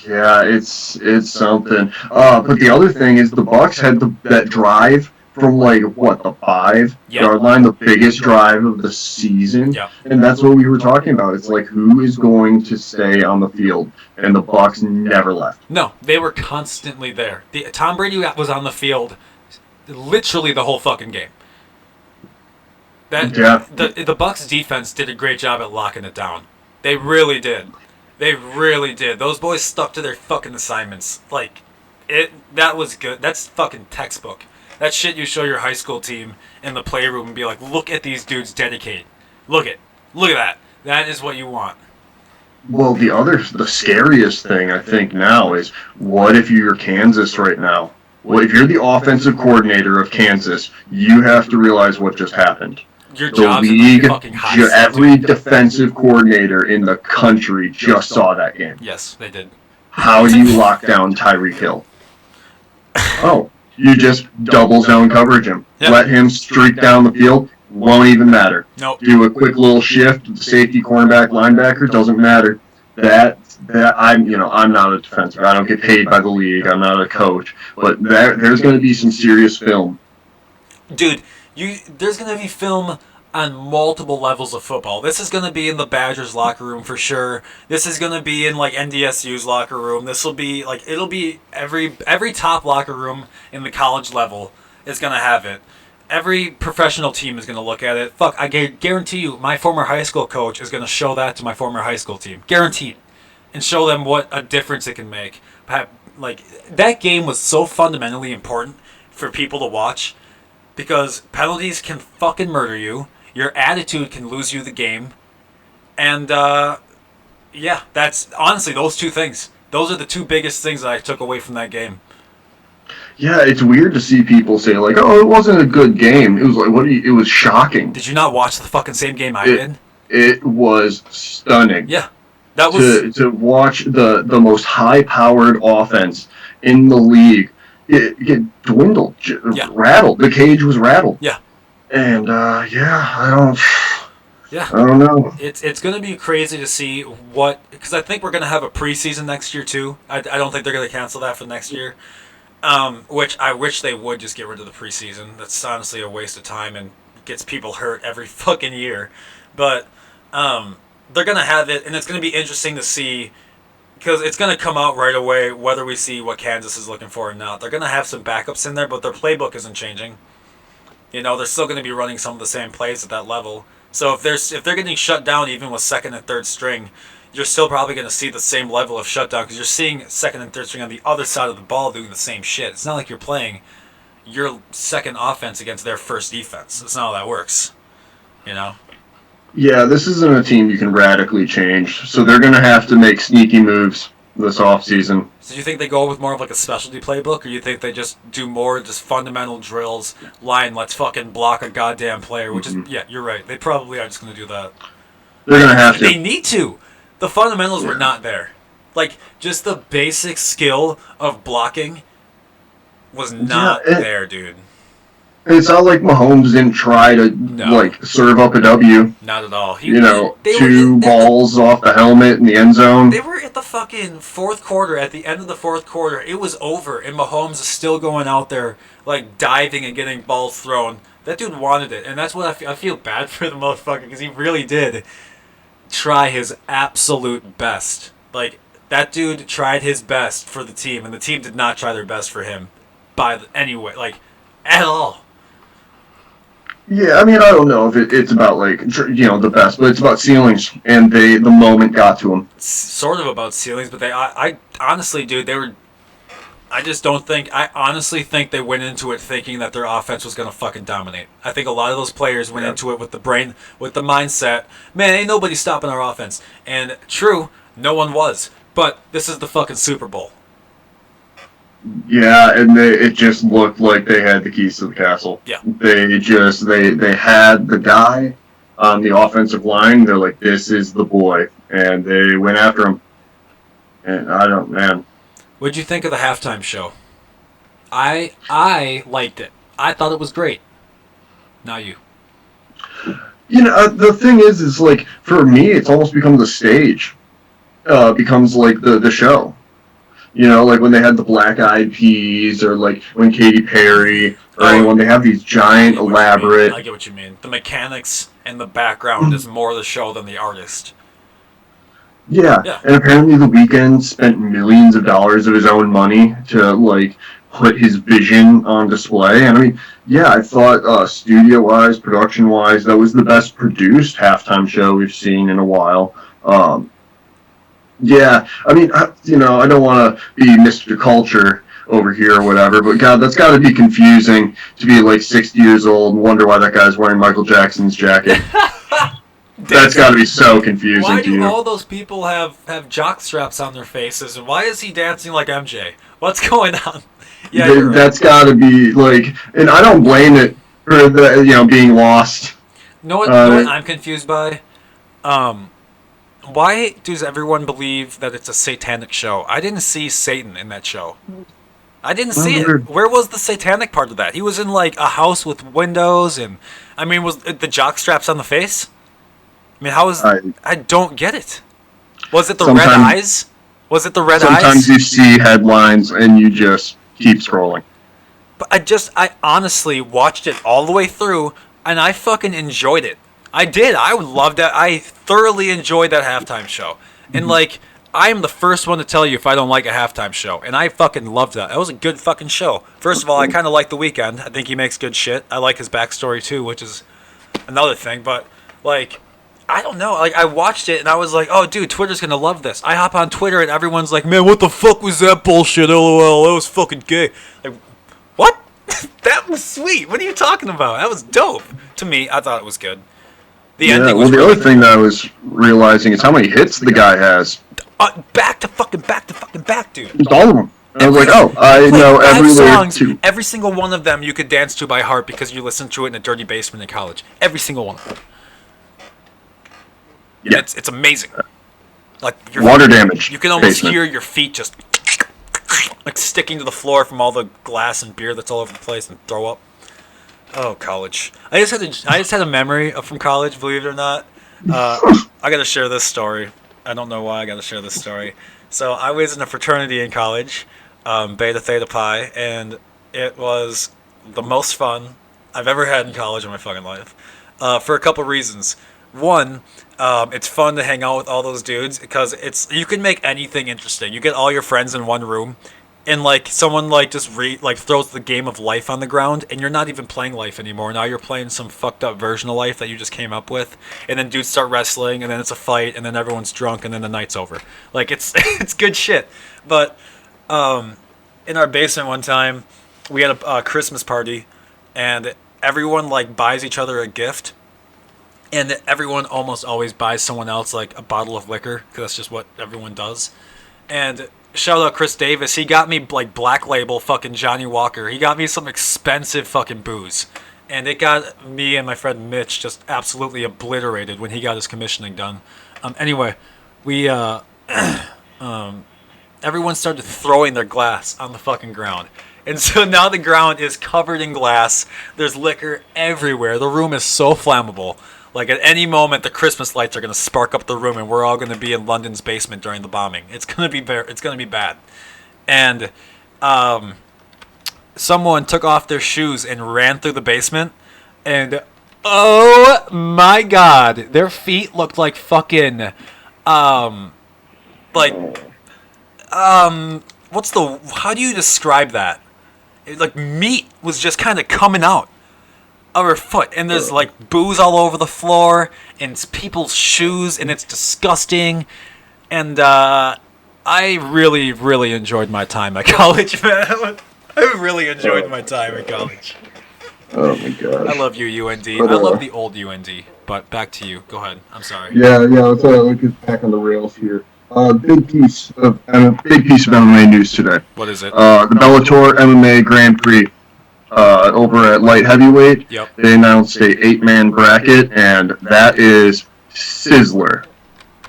Yeah, it's something. But the other thing is the Bucks had that drive from like what the 5 yard line, the biggest drive of the season,
Yeah.
and that's what we were talking about. It's like who is going to stay on the field, and the Bucks never left.
No, they were constantly there. Tom Brady was on the field literally the whole fucking game. The Bucks defense did a great job at locking it down. They really did. They really did. Those boys stuck to their fucking assignments. Like, that was good. That's fucking textbook. That shit you show your high school team in the playroom and be like, look at these dudes dedicated. Look at that. That is what you want.
Well, the scariest thing I think now is, what if you're Kansas right now? Well, if you're the offensive coordinator of Kansas, you have to realize what just happened.
Your job's in the fucking hot seat.
Every defensive coordinator in the country just saw that game.
Yes, they did.
How do you lock down Tyreek Hill? Oh, you just double zone coverage him.
Yep.
Let him streak down the field. Won't even matter.
Nope.
Do a quick little shift. The safety, cornerback, linebacker doesn't matter. That I'm not a defensive. I don't get paid by the league. I'm not a coach. But there's going to be some serious film.
Dude, there's going to be film on multiple levels of football. This is going to be in the Badgers locker room for sure. This is going to be in like NDSU's locker room. This will be like, it'll be every top locker room in the college level is going to have it. Every professional team is going to look at it. Fuck, I guarantee you, my former high school coach is going to show that to my former high school team. Guaranteed. And show them what a difference it can make. Like, that game was so fundamentally important for people to watch because penalties can fucking murder you. Your attitude can lose you the game. And, yeah, that's honestly those two things. Those are the two biggest things that I took away from that game.
Yeah, it's weird to see people say like, "Oh, it wasn't a good game." It was like, it was shocking.
Did you not watch the fucking same game I did?
It was stunning.
Yeah, that was
to watch the most high-powered offense in the league get dwindled, rattled. The cage was rattled.
Yeah,
and I don't know.
It's going to be crazy to see because I think we're going to have a preseason next year too. I don't think they're going to cancel that for next year. Which I wish they would just get rid of the preseason. That's honestly a waste of time and gets people hurt every fucking year. But they're going to have it, and it's going to be interesting to see because it's going to come out right away whether we see what Kansas is looking for or not. They're going to have some backups in there, but their playbook isn't changing. They're still going to be running some of the same plays at that level. So if they're getting shut down even with second and third string, you're still probably going to see the same level of shutdown because you're seeing second and third string on the other side of the ball doing the same shit. It's not like you're playing your second offense against their first defense. That's not how that works.
Yeah, this isn't a team you can radically change, so they're going to have to make sneaky moves this offseason.
So do you think they go with more of like a specialty playbook, or you think they just do more just fundamental drills, let's fucking block a goddamn player, which is, yeah, you're right. They probably are just going to do that.
They're going to have to.
They need to. The fundamentals were not there. Like, just the basic skill of blocking was not there, dude.
It's not like Mahomes didn't try to, serve up a W.
Not at all.
Two balls off the helmet in the end zone.
They were at the fucking fourth quarter. At the end of the fourth quarter, it was over, and Mahomes is still going out there, like, diving and getting balls thrown. That dude wanted it, and that's what I feel bad for the motherfucker, because he really did try his absolute best. Like, that dude tried his best for the team, and the team did not try their best for him at all.
Yeah, I mean, I don't know if it's about, the best, but it's about ceilings, and the moment got to them.
It's sort of about ceilings, but I honestly, dude, I just don't think. I honestly think they went into it thinking that their offense was going to fucking dominate. I think a lot of those players went into it with the mindset, man, ain't nobody stopping our offense. And true, no one was. But this is the fucking Super Bowl.
Yeah, and it just looked like they had the keys to the castle.
Yeah.
They had the guy on the offensive line. They're like, this is the boy. And they went after him. And man.
What'd you think of the halftime show? I liked it. I thought it was great. Now you.
The thing is like, for me, it's almost become the stage. Becomes like the show. Like when they had the Black Eyed Peas, or like when Katy Perry, or anyone, they have these giant, elaborate...
I get what you mean. The mechanics and the background is more the show than the artist.
Yeah, and apparently The Weeknd spent millions of dollars of his own money to, like, put his vision on display. And I mean, yeah, I thought studio-wise, production-wise, that was the best produced halftime show we've seen in a while. Yeah, I mean, I don't want to be Mr. Culture over here or whatever, but God, that's got to be confusing to be like 60 years old and wonder why that guy's wearing Michael Jackson's jacket. That's got to be so confusing
why
to you.
Why do all those people have jock straps on their faces, and why is he dancing like MJ? What's going on? Yeah,
that's got to be like, and I don't blame it for the being lost.
Know what I'm confused by? Why does everyone believe that it's a satanic show? I didn't see Satan in that show. I didn't see it. Where was the satanic part of that? He was in like a house with windows, and I mean, was the jock straps on the face? I mean, how is... I don't get it. Was it the red eyes? Was it the red eyes?
Sometimes you see headlines and you just keep scrolling.
But I honestly watched it all the way through, and I fucking enjoyed it. I did. I loved it. I thoroughly enjoyed that halftime show. And, like, I am the first one to tell you if I don't like a halftime show. And I fucking loved that. It was a good fucking show. First of all, I kind of like The Weeknd. I think he makes good shit. I like his backstory, too, which is another thing. But, like... I don't know. Like, I watched it and I was like, "Oh, dude, Twitter's gonna love this." I hop on Twitter and everyone's like, "Man, what the fuck was that bullshit? LOL, that was fucking gay." Like, what? That was sweet. What are you talking about? That was dope. To me, I thought it was good. The ending was
the other thing that I was realizing is how many hits the guy has.
Back to fucking back, dude.
Just all of them. I was like, oh, I know every
songs,
lyric too.
Every single one of them you could dance to by heart because you listened to it in a dirty basement in college. Every single one of them. Yeah. It's amazing. Like
water damage.
You can almost hear your feet just like sticking to the floor from all the glass and beer that's all over the place and throw up. Oh, college. I just had a memory from college, believe it or not. I gotta share this story. I don't know why I gotta share this story. So I was in a fraternity in college, Beta Theta Pi, and it was the most fun I've ever had in college in my fucking life. For a couple reasons. One, it's fun to hang out with all those dudes because you can make anything interesting. You get all your friends in one room, and like someone like just throws the game of life on the ground, and you're not even playing life anymore. Now you're playing some fucked up version of life that you just came up with, and then dudes start wrestling, and then it's a fight, and then everyone's drunk, and then the night's over. Like it's it's good shit. But in our basement one time, we had a Christmas party, and everyone like buys each other a gift. And everyone almost always buys someone else like a bottle of liquor because that's just what everyone does. And shout out Chris Davis, he got me like Black Label fucking Johnny Walker. He got me some expensive fucking booze. And it got me and my friend Mitch just absolutely obliterated when he got his commissioning done. Anyway, we everyone started throwing their glass on the fucking ground. And so now the ground is covered in glass. There's liquor everywhere. The room is so flammable. Like, at any moment, the Christmas lights are going to spark up the room, and we're all going to be in London's basement during the bombing. It's going to be bad. And someone took off their shoes and ran through the basement, and oh my God, their feet looked like fucking, how do you describe that? Like, meat was just kind of coming out of her foot, and there's like booze all over the floor, and it's people's shoes, and it's disgusting, and I really, really enjoyed my time at college, man. I really enjoyed my time at college.
Oh my god.
I love you, UND.
But,
I love the old UND. But back to you. Go ahead. I'm sorry.
Yeah. Let's get back on the rails here. Big piece of MMA news today.
What is it?
The Bellator MMA Grand Prix. Over at light heavyweight,
Yep.
They announced a 8-man bracket, and that is Sizzler.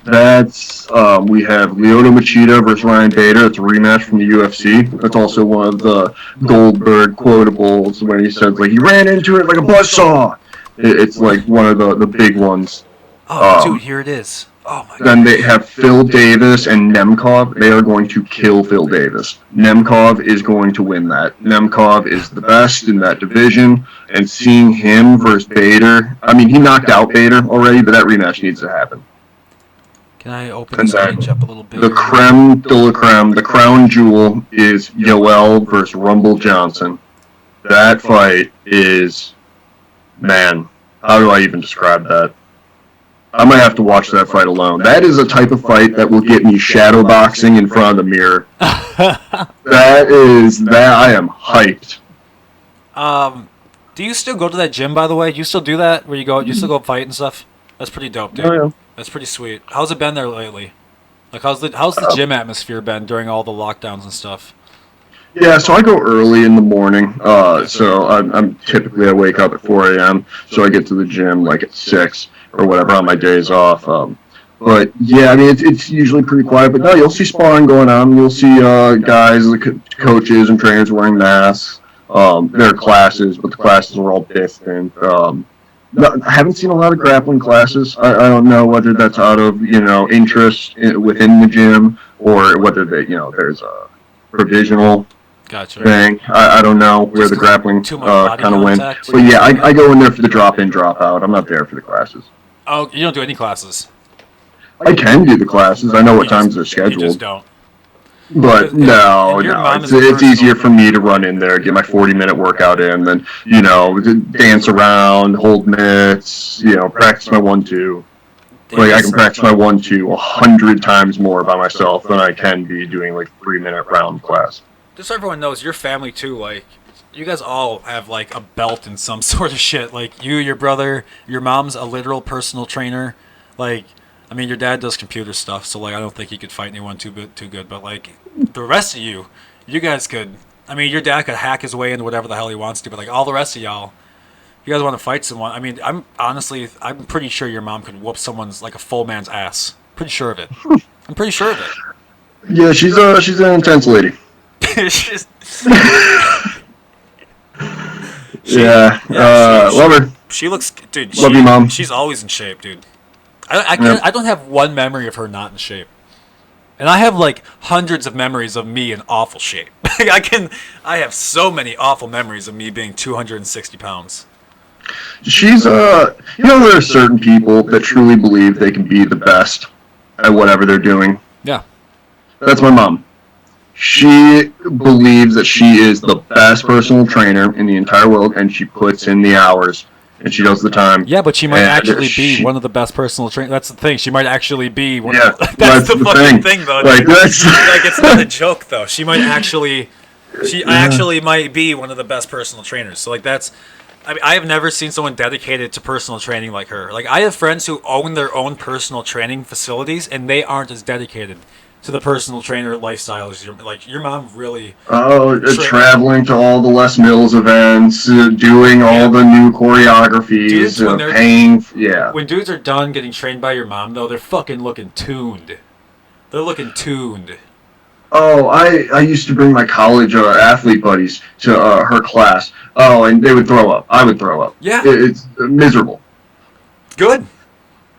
That's we have Lyoto Machida versus Ryan Bader. It's a rematch from the UFC. That's also one of the Goldberg quotables when he says like he ran into it like a buzzsaw. It's like one of the big ones.
Oh, dude, here it is. Oh my god.
Then they have Phil Davis and Nemkov. They are going to kill Phil Davis. Nemkov is going to win that. Nemkov is the best in that division, and seeing him versus Bader, I mean, he knocked out Bader already, but that rematch needs to happen.
Can I open this page up a little bit?
The creme de la creme, the crown jewel, is Yoel versus Rumble Johnson. That fight is, man, how do I even describe that? I might have to watch that fight alone. That is a type of fight that will get me shadow boxing in front of the mirror. I am hyped.
Do you still go to that gym, by the way? Do you still do that? Where you still go fight and stuff? That's pretty dope, dude.
Oh, yeah.
That's pretty sweet. How's it been there lately? Like, how's the gym atmosphere been during all the lockdowns and stuff?
Yeah, so I go early in the morning. So I'm typically I wake up at 4 a.m. So I get to the gym like at 6 or whatever on my days off. But yeah, I mean it's usually pretty quiet. But no, you'll see sparring going on. You'll see guys, coaches and trainers wearing masks. There are classes, but the classes are all distant. No, I haven't seen a lot of grappling classes. I don't know whether that's out of interest within the gym or whether there's a provisional thing. I don't know where the grappling kind of went. But yeah, I go in there for the drop-in, drop-out. I'm not there for the classes.
Oh, you don't do any classes?
I can do the classes. I know what times they're scheduled.
You just don't.
But no, it's easier for me to run in there, get my 40-minute workout in, than dance around, hold mitts, practice my 1-2. Like I can practice my 1-2 100 times more by myself than I can be doing like 3-minute round class.
Just so everyone knows, your family too, like, you guys all have like a belt in some sort of shit. Like you, your brother, your mom's a literal personal trainer. Like, I mean, your dad does computer stuff, so like I don't think he could fight anyone too good. But like the rest of you guys could. I mean, your dad could hack his way into whatever the hell he wants to. But like all the rest of y'all, you guys want to fight someone. I mean, I'm pretty sure your mom could whoop someone's like a full man's ass. Pretty sure of it. I'm pretty sure of it.
Yeah, she's an intense lady. Love her.
She looks, dude.
Love you, Mom.
She's always in shape, dude. I don't have one memory of her not in shape, and I have like hundreds of memories of me in awful shape. I have so many awful memories of me being 260 pounds.
She's there are certain people that truly believe they can be the best at whatever they're doing.
Yeah,
that's my mom. She believes that she is the best personal trainer in the entire world, and she puts in the hours. And she does the time.
Yeah, but she might actually be one of the best personal trainers. That's the thing. She might actually be one of the... That's the fucking thing, though. Like, it's not a joke, though. She might actually... She actually might be one of the best personal trainers. So, like, that's... I mean, I have never seen someone dedicated to personal training like her. Like, I have friends who own their own personal training facilities, and they aren't as dedicated to the personal trainer lifestyle as your mom really.
Traveling to all the Les Mills events, doing all the new choreographies, paying. Yeah.
When dudes are done getting trained by your mom, though, they're fucking looking tuned. They're looking tuned.
Oh, I used to bring my college athlete buddies to her class. Oh, and they would throw up. I would throw up.
Yeah.
It's miserable.
Good.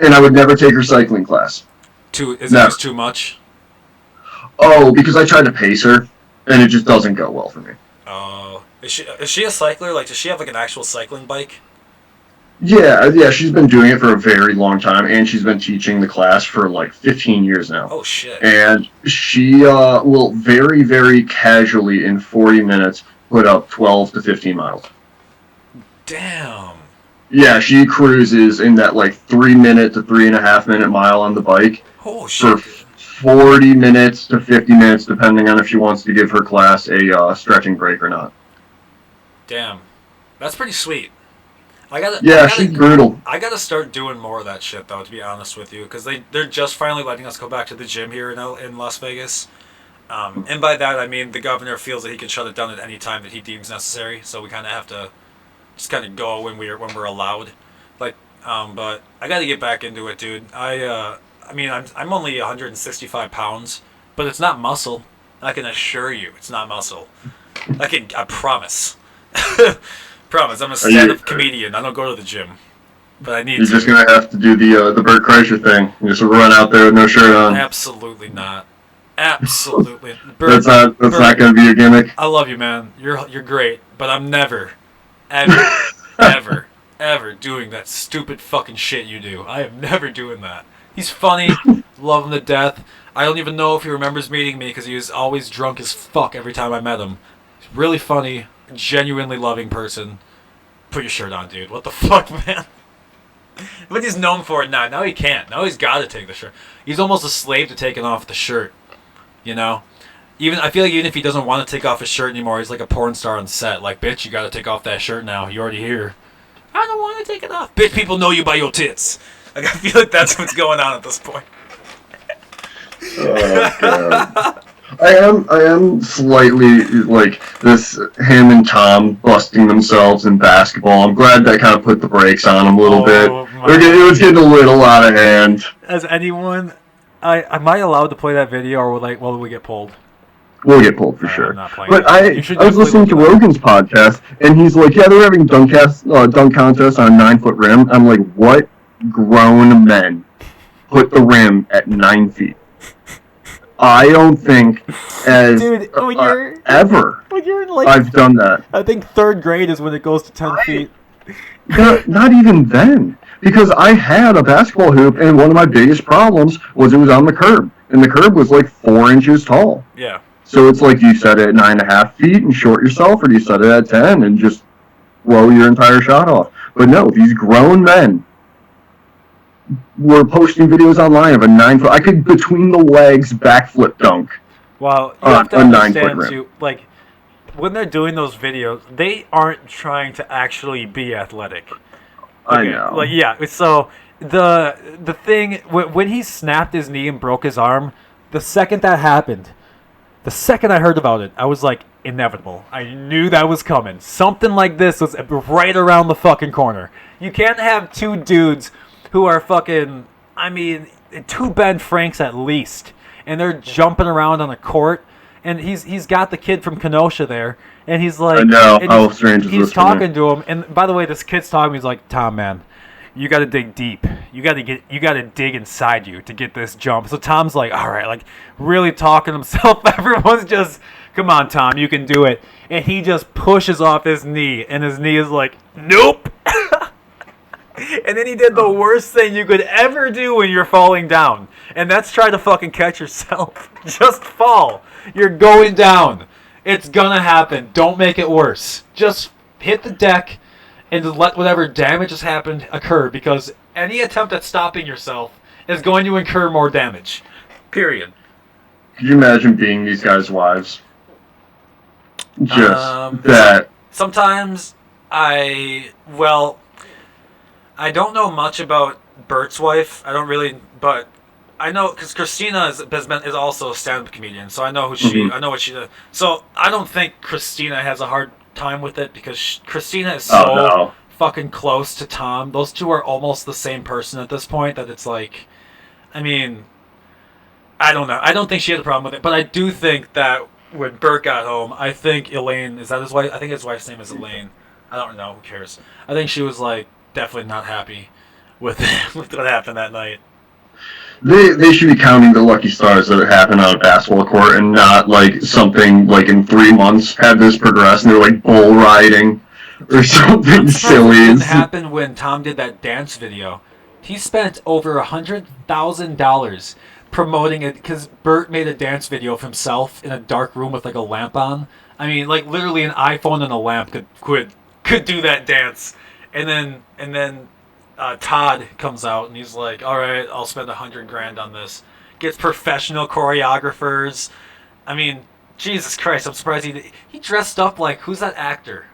And I would never take her cycling class.
Is it just too much?
Oh, because I tried to pace her, and it just doesn't go well for me.
Oh, is she a cycler? Like, does she have like an actual cycling bike?
Yeah, she's been doing it for a very long time, and she's been teaching the class for like 15 years now.
Oh shit!
And she will very, very casually in 40 minutes put up 12 to 15 miles.
Damn.
Yeah, she cruises in that like 3 minute to 3.5 minute mile on the bike.
Oh shit!
40 minutes to 50 minutes, depending on if she wants to give her class a stretching break or not.
Damn, that's pretty sweet. I gotta.
She's brutal.
I gotta start doing more of that shit though. To be honest with you, because they're just finally letting us go back to the gym here in Las Vegas. And by that I mean the governor feels that he can shut it down at any time that he deems necessary. So we kind of have to just kind of go when we're allowed. Like, but I got to get back into it, dude. I mean, I'm only 165 pounds, but it's not muscle. I can assure you, it's not muscle. I promise. Promise. I'm a stand-up comedian. I don't go to the gym, but I need.
You're just gonna have to do the Bert Kreischer thing. You just run out there with no shirt on.
Absolutely not. Absolutely. Bert,
that's not gonna be your gimmick.
I love you, man. You're great, but I'm never, ever, ever doing that stupid fucking shit you do. I am never doing that. He's funny, love him to death. I don't even know if he remembers meeting me because he was always drunk as fuck every time I met him. He's really funny, genuinely loving person. Put your shirt on, dude. What the fuck, man? But he's known for it now. Now he can't. Now he's got to take the shirt. He's almost a slave to taking off the shirt. You know? I feel like even if he doesn't want to take off his shirt anymore, he's like a porn star on set. Like, bitch, you got to take off that shirt now. You're already here. I don't want to take it off. Bitch, people know you by your tits. Like, I feel like that's what's going on at this point.
Oh, God. I am slightly like this. Him and Tom busting themselves in basketball. I'm glad that kind of put the brakes on them a little bit. It was getting a little out of hand.
As anyone, am I allowed to play that video, or will we get pulled?
We'll get pulled for sure. But I was listening to
Rogan.
Rogan's podcast, and he's like, "Yeah, they're having dunk contests on a 9-foot rim." I'm like, "What grown men put the rim at 9 feet?" I don't think as
Dude,
ever
when you're in, like,
I've done that.
I think 3rd grade is when it goes to 10 feet.
Not even then, because I had a basketball hoop, and one of my biggest problems was it was on the curb, and the curb was like 4 inches tall.
Yeah.
So it's like, do you set it at 9.5 feet and short yourself, or do you set it at 10 and just blow your entire shot off? But no, these grown men were posting videos online of a 9-foot. I could between the legs backflip dunk.
Well, you have to
a 9-foot
understand
rim.
too, like, when they're doing those videos, they aren't trying to actually be athletic.
I know.
Like, yeah. So the thing when he snapped his knee and broke his arm, the second that happened, the second I heard about it, I was like, inevitable. I knew that was coming. Something like this was right around the fucking corner. You can't have two dudes who are fucking, I mean, 2 Ben Franks at least, and they're jumping around on a court, and he's got the kid from Kenosha there, and he's like,
I know, how strange is
he's
this for me?
talking to him, and by the way, this kid's talking, he's like, Tom, man, you got to dig deep. You got to dig inside you to get this jump. So Tom's like, all right, like really talking to himself. Everyone's just, come on, Tom, you can do it. And he just pushes off his knee, and his knee is like, nope. And then he did the worst thing you could ever do when you're falling down. And that's try to fucking catch yourself. Just fall. You're going down. It's gonna happen. Don't make it worse. Just hit the deck and let whatever damage has happened occur, because any attempt at stopping yourself is going to incur more damage. Period.
Could you imagine being these guys' wives? Just that.
Sometimes I don't know much about Bert's wife. I don't really, but I know because Christina is also a stand-up comedian, so I know who she. I know what she does. So I don't think Christina has a hard time with it, because Christina is so fucking close to Tom. Those two are almost the same person at this point. That it's like, I mean, I don't know. I don't think she had a problem with it, but I do think that when Bert got home, I think Elaine, is that his wife? I think his wife's name is Elaine. I don't know. Who cares? I think she was like definitely not happy with what happened that night.
They should be counting the lucky stars that it happened on a basketball court, and not like something like in 3 months had this progressed and they're like bull riding or something silly.
What happened when Tom did that dance video? He spent over $100,000 promoting it because Bert made a dance video of himself in a dark room with like a lamp on. I mean, like literally an iPhone and a lamp could do that dance. And then Todd comes out and he's like, all right, I'll spend $100,000 on this. Gets professional choreographers. I mean, Jesus Christ, I'm surprised he dressed up like, who's that actor?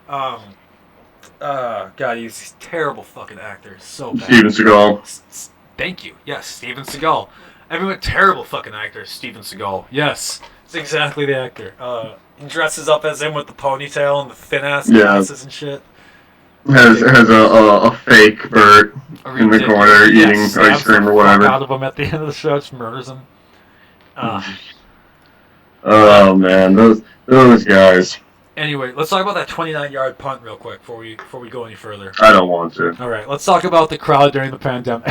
God, he's a terrible fucking actor. So bad.
Steven Seagal.
Thank you. Yes, Steven Seagal. Everyone, terrible fucking actor, Steven Seagal. Yes, it's exactly the actor. He dresses up as him with the ponytail and the thin ass glasses and shit.
Has a fake Bert in the corner eating ice cream or whatever.
Out of him at the end of the show, just murders him.
Oh man, those guys.
Anyway, let's talk about that 29-yard punt real quick before we go any further.
I don't want to.
All right, let's talk about the crowd during the pandemic.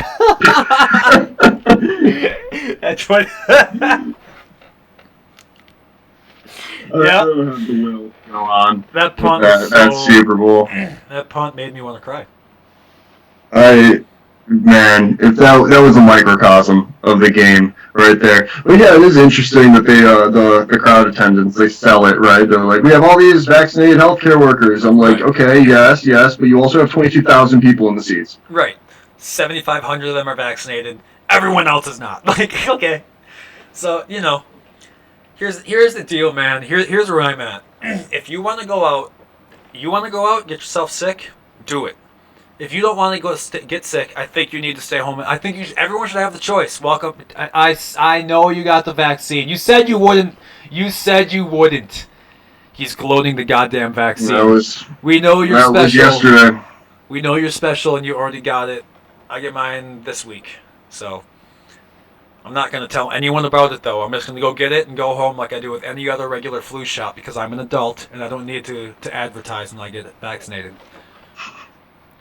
At 20.
Yeah. The will go on.
That punt.
That Super Bowl.
That punt made me want to cry.
Man, if that was a microcosm of the game right there. But yeah, it is interesting that they the crowd attendance, they sell it, right? They're like, we have all these vaccinated healthcare workers. I'm like, okay, yes, but you also have 22,000 people in the seats.
Right. 7,500 of them are vaccinated. Everyone else is not. Like, okay. So, here's the deal, man. Here's where I'm at. If you want to go out, get yourself sick, do it. If you don't want to go get sick, I think you need to stay home. I think everyone should have the choice. Welcome. I know you got the vaccine. You said you wouldn't. He's gloating the goddamn vaccine. We know you're special.
That was yesterday.
We know you're special and you already got it. I get mine this week. So I'm not going to tell anyone about it, though. I'm just going to go get it and go home like I do with any other regular flu shot because I'm an adult and I don't need to advertise when I get vaccinated.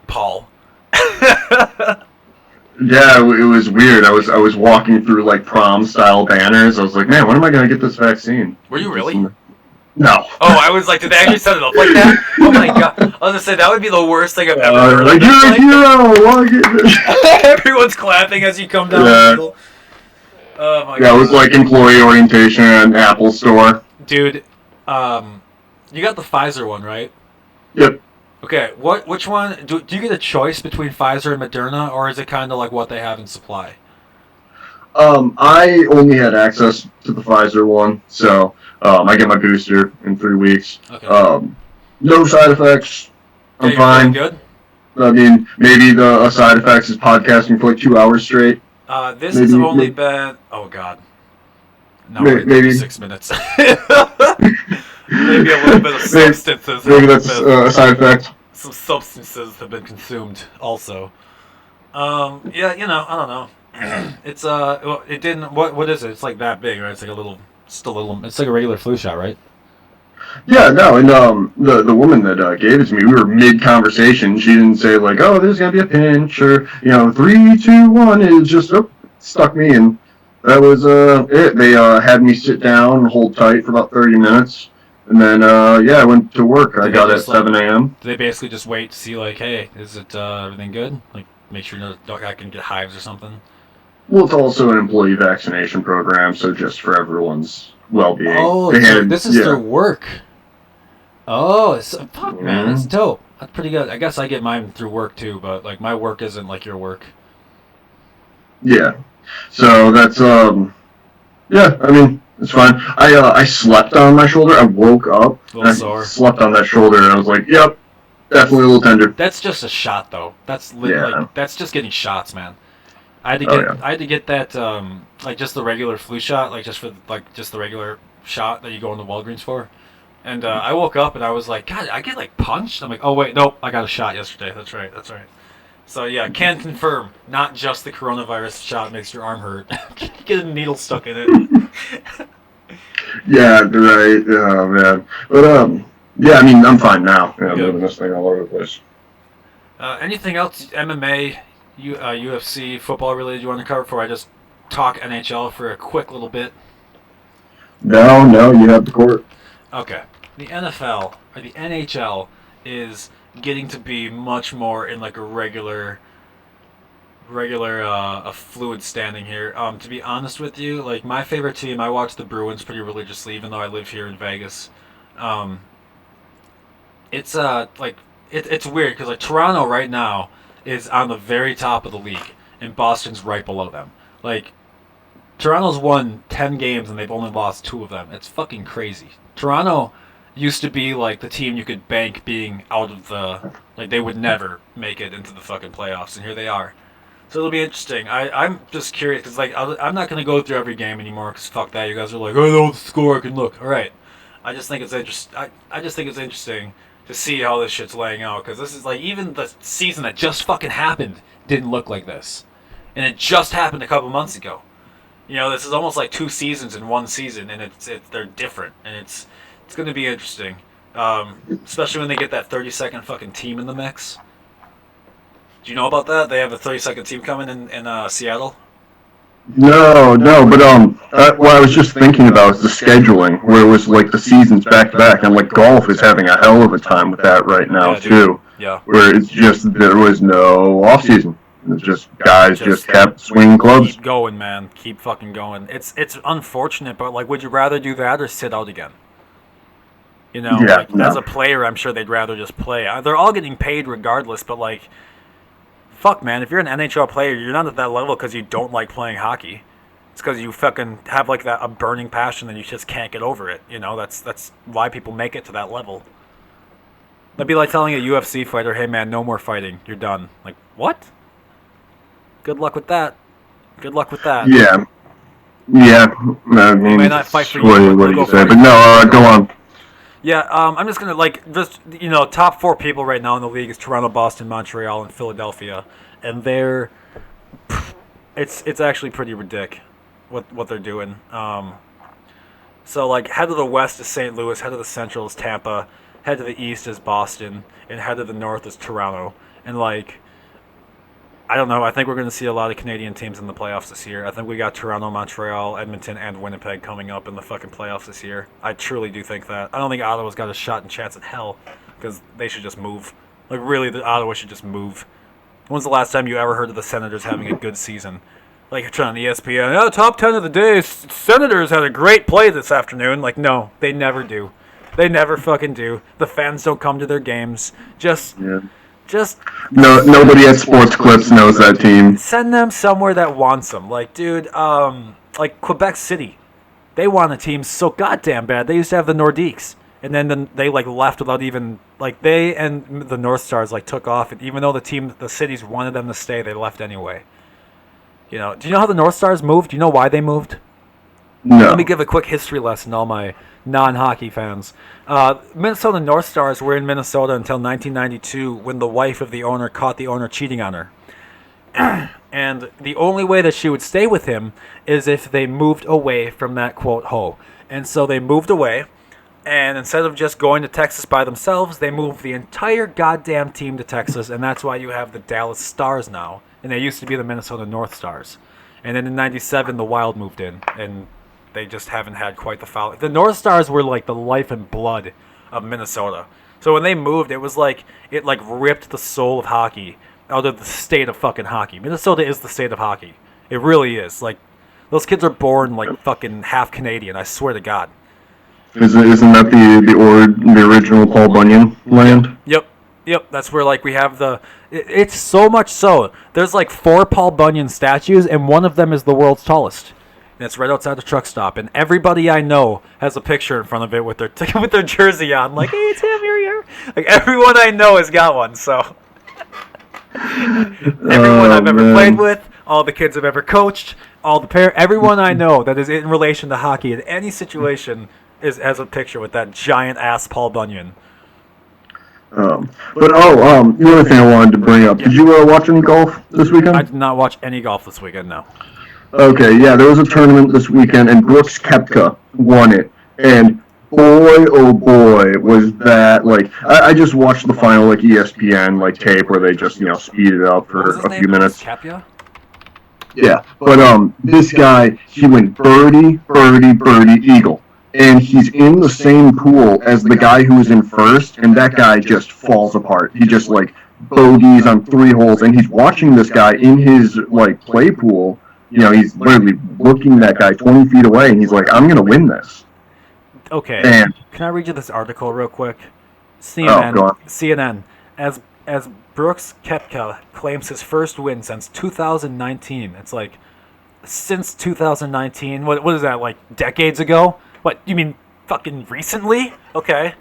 Paul.
Yeah, it was weird. I was walking through like prom style banners. I was like, man, when am I gonna get this vaccine?
Were you really?
No.
Oh, I was like, did they actually set it up like that? Oh my god! I was gonna say that would be the worst thing I've ever heard.
Like, you're a hero.
Everyone's clapping as you come down the middle. Oh my god.
Yeah, it was like employee orientation at an Apple store.
Dude, you got the Pfizer one, right?
Yep.
Okay, which one? Do you get a choice between Pfizer and Moderna, or is it kind of like what they have in supply?
I only had access to the Pfizer one, so I get my booster in 3 weeks.
Okay.
No side effects. I'm fine.
Good?
I mean, maybe the side effects is podcasting for like 2 hours straight.
This has only been... Oh, God. No,
maybe
6 minutes. Maybe a little bit of substances.
Maybe that's a side effect.
Some substances have been consumed, also. Yeah, I don't know. It's it didn't. What is it? It's like that big, right? It's like a little, just a little. It's like a regular flu shot, right?
Yeah, no, and the woman that gave it to me, we were mid conversation. She didn't say like, oh, there's gonna be a pinch, or 3, 2, 1. It just stuck me, and that was it. They had me sit down and hold tight for about 30 minutes. And then, I went to work. I got at 7 a.m.
Do they basically just wait to see, like, hey, is it everything good? Like, make sure I can get hives or something?
Well, it's also an employee vaccination program, so just for everyone's well-being.
Oh, this is their work. Oh, fuck, man, that's dope. That's pretty good. I guess I get mine through work, too, but, like, my work isn't like your work.
Yeah. So that's, I mean... It's fine. I slept on my shoulder. I woke up and I slept on that shoulder, and I was like, "Yep, definitely a little tender."
That's just a shot, though. That's that's just getting shots, man. I had to get that like just the regular flu shot, like just the regular shot that you go in the Walgreens for. And I woke up and I was like, God, I get like punched. I'm like, oh wait, nope, I got a shot yesterday. That's right. So yeah, can confirm, not just the coronavirus shot makes your arm hurt. Get a needle stuck in it.
Yeah, right. Oh man, but I mean, I'm fine now. I'm moving this thing all over the place.
Anything else? MMA, UFC, football related you want to cover before I just talk NHL for a quick little bit?
No, you have the court.
Okay, the NFL or the NHL is getting to be much more in like a regular a fluid standing here. To be honest with you, like my favorite team, I watch the Bruins pretty religiously, even though I live here in Vegas. It's it's weird because like Toronto right now is on the very top of the league, and Boston's right below them. Like Toronto's won 10 games and they've only lost 2 of them. It's fucking crazy. Toronto used to be like the team you could bank being out of the, like they would never make it into the fucking playoffs, and here they are. So it'll be interesting. I'm just curious because like I'm not gonna go through every game anymore because fuck that. You guys are like, I know the score, I can look. All right. I just think it's I just think it's interesting to see how this shit's laying out because this is like even the season that just fucking happened didn't look like this, and it just happened a couple months ago. You know, this is almost like 2 seasons in one season, and they're different, and it's going to be interesting, especially when they get that 30-second fucking team in the mix. Do you know about that? They have a 30-second team coming in Seattle.
No, but what I was just thinking about is the scheduling, where it was like the seasons back to back, and like golf is having a hell of a time with that right now too.
Yeah.
Where it's just there was no off season. It's just guys just kept swinging clubs.
Keep going, man. Keep fucking going. It's unfortunate, but like, would you rather do that or sit out again? You know,
Yeah,
like,
no.
as a player, I'm sure they'd rather just play. They're all getting paid regardless, but like, fuck, man, if you're an NHL player, you're not at that level because you don't like playing hockey. It's because you fucking have like a burning passion and you just can't get over it. You know, that's why people make it to that level. That'd be like telling a UFC fighter, hey man, no more fighting. You're done. Like, what? Good luck with that. Good luck with that.
Yeah. I mean,
may not fight for you,
what
but
do
we'll
you
go
say?
for
But
you.
no, go on.
Yeah, I'm just gonna top 4 people right now in the league is Toronto, Boston, Montreal, and Philadelphia, and it's actually pretty ridiculous what they're doing. So like head of the West is St. Louis, head of the Central is Tampa, head of the East is Boston, and head of the North is Toronto, and like. I don't know. I think we're going to see a lot of Canadian teams in the playoffs this year. I think we got Toronto, Montreal, Edmonton, and Winnipeg coming up in the fucking playoffs this year. I truly do think that. I don't think Ottawa's got a shot and chance at hell because they should just move. Like, really, Ottawa should just move. When's the last time you ever heard of the Senators having a good season? Like, you're trying on ESPN, top 10 of the day, Senators had a great play this afternoon. Like, no, they never do. They never fucking do. The fans don't come to their games. Just
No, nobody at Sports Clips knows that team.
send them somewhere that wants them. Like, dude, like Quebec City, they want a team so goddamn bad. They used to have the Nordiques, and then they like left without even like they and the North Stars like took off, and even though the cities wanted them to stay, they left anyway. You know, do you know how the North Stars moved? Do you know why they moved?
No.
Let me give a quick history lesson to all my non-hockey fans. Minnesota North Stars were in Minnesota until 1992 when the wife of the owner caught the owner cheating on her. And the only way that she would stay with him is if they moved away from that, quote, hoe. And so they moved away, and instead of just going to Texas by themselves, they moved the entire goddamn team to Texas, and that's why you have the Dallas Stars now. And they used to be the Minnesota North Stars. And then in 97, the Wild moved in, and they just haven't had quite the foul. The North Stars were like the life and blood of Minnesota. So when they moved, it was like it like ripped the soul of hockey out of the state of fucking hockey. Minnesota is the state of hockey. It really is. Like those kids are born like fucking half Canadian. I swear to God.
Isn't that the original Paul Bunyan land?
Yep. That's where like we have it's so much so. There's like 4 Paul Bunyan statues, and one of them is the world's tallest. And it's right outside the truck stop, and everybody I know has a picture in front of it with their with their jersey on. Like, hey, it's him, here. Like everyone I know has got one. So everyone I've ever played with, all the kids I've ever coached, all the everyone I know that is in relation to hockey in any situation has a picture with that giant ass Paul Bunyan.
The other thing I wanted to bring up, did you watch any golf this weekend?
I did not watch any golf this weekend, no.
Okay, yeah, there was a tournament this weekend, and Brooks Koepka won it. And boy, oh boy, was that, like, I just watched the final, like, ESPN, like, tape where they just, speed it up for a few minutes.
Kapia?
Yeah, but, this guy, he went birdie, eagle. And he's in the same pool as the guy who was in first, and that guy just falls apart. He just, like, bogeys on 3 holes, and he's watching this guy in his, like, play pool. He's literally looking that guy 20 feet away, and he's like, I'm going to win this.
Okay.
And,
can I read you this article real quick?
go on.
CNN. As Brooks Koepka claims his first win since 2019. It's like, since 2019. What is that, like decades ago? What, you mean fucking recently? Okay.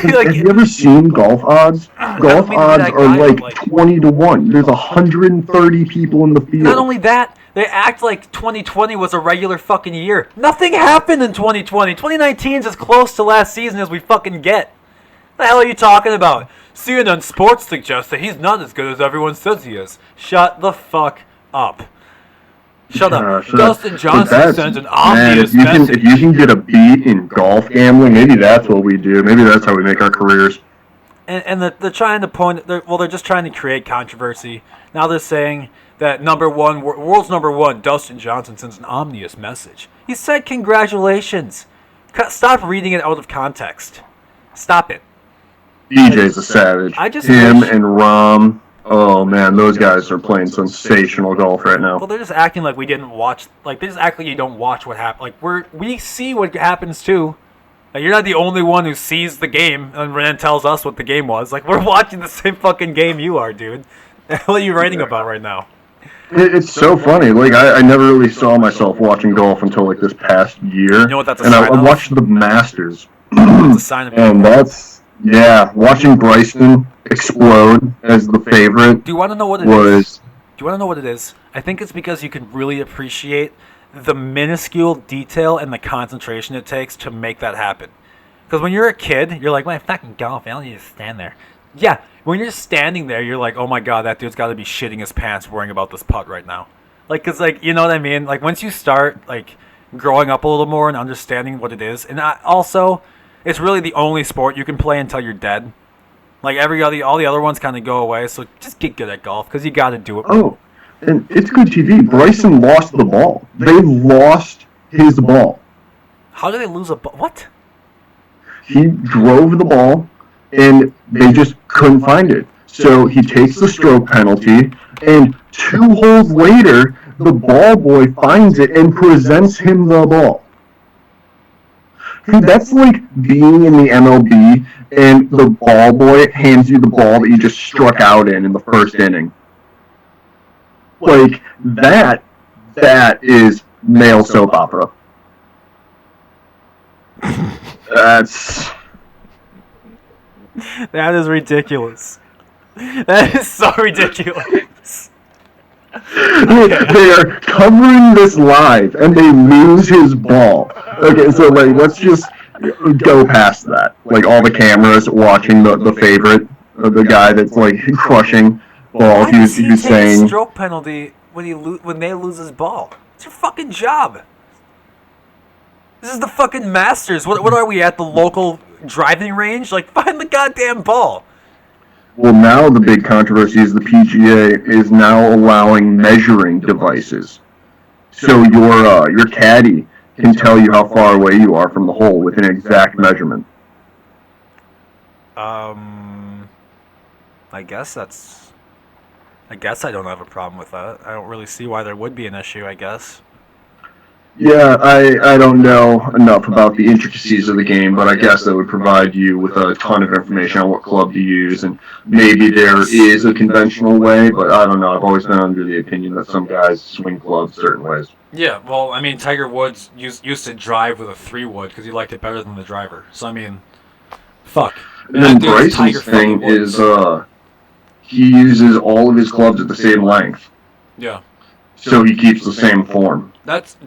Like,
Have you ever seen golf odds? Golf
mean to be
odds
that
are
guy,
like
but, like,
20-1. There's 130 people in the field.
not only that, they act like 2020 was a regular fucking year. Nothing happened in 2020. 2019 is as close to last season as we fucking get. The hell are you talking about? CNN Sports suggests that he's not as good as everyone says he is. Shut the fuck up. Shut up. Dustin Johnson sends an obvious message.
If you can get a beat in golf gambling, maybe that's what we do. Maybe that's how we make our careers.
And they're trying to point. They're just trying to create controversy. Now they're saying that world's number one, Dustin Johnson sends an ominous message. He said congratulations. Stop reading it out of context. Stop it.
DJ's a savage. Him and Rom. Oh man, those guys are playing sensational golf right now.
Well, they're just acting like we didn't watch. Like, they just act like you don't watch what happened. Like, we see what happens too. Like, you're not the only one who sees the game and then tells us what the game was. Like, we're watching the same fucking game you are, dude. What are you writing about right now?
It's so funny. Like, I never really saw myself watching golf until like this past year.
You know what that's a
and
sign
I
of?
watched the Masters.
It's a sign of.
And watching Bryson explode as the favorite.
Do you want to know what it is? Do you want to know what it is? I think it's because you can really appreciate the minuscule detail and the concentration it takes to make that happen. Because when you're a kid, you're like, man, fucking golf, I don't need to stand there. Yeah, when you're standing there, you're like, oh my god, that dude's got to be shitting his pants worrying about this putt right now. Like, because, like, you know what I mean? Like, once you start, like, growing up a little more and understanding what it is, and also, it's really the only sport you can play until you're dead. Like, all the other ones kind of go away, so just get good at golf, because you got to do it.
Oh, and it's good TV. Bryson lost the ball. They lost his ball.
How did they lose a ball? What?
He drove the ball, and they just couldn't find it. So he takes the stroke penalty, and 2 holes later, the ball boy finds it and presents him the ball. Dude, that's like being in the MLB, and the ball boy hands you the ball that you just struck out in the first inning. Like, that is male soap opera. That
is ridiculous. That is so ridiculous.
They are covering this live, and they lose his ball. Okay, so, like, let's just go past that. Like, all the cameras watching the favorite, the guy that's, like, crushing balls.
Why
He was saying...
a stroke penalty when they lose his ball? It's your fucking job. This is the fucking Masters. What are we at, the local driving range? Like, find the goddamn ball.
Well, now the big controversy is the PGA is now allowing measuring devices. So your caddy can tell you how far away you are from the hole with an exact measurement.
I guess I don't have a problem with that. I don't really see why there would be an issue, I guess.
Yeah, I don't know enough about the intricacies of the game, but I guess that would provide you with a ton of information on what club to use, and maybe there is a conventional way, but I don't know. I've always been under the opinion that some guys swing clubs certain ways.
Yeah, well, I mean, Tiger Woods used to drive with a 3-wood because he liked it better than the driver. So, I mean, fuck.
And then Bryson's thing is he uses all of his clubs at the same length.
Yeah.
So he keeps the same form.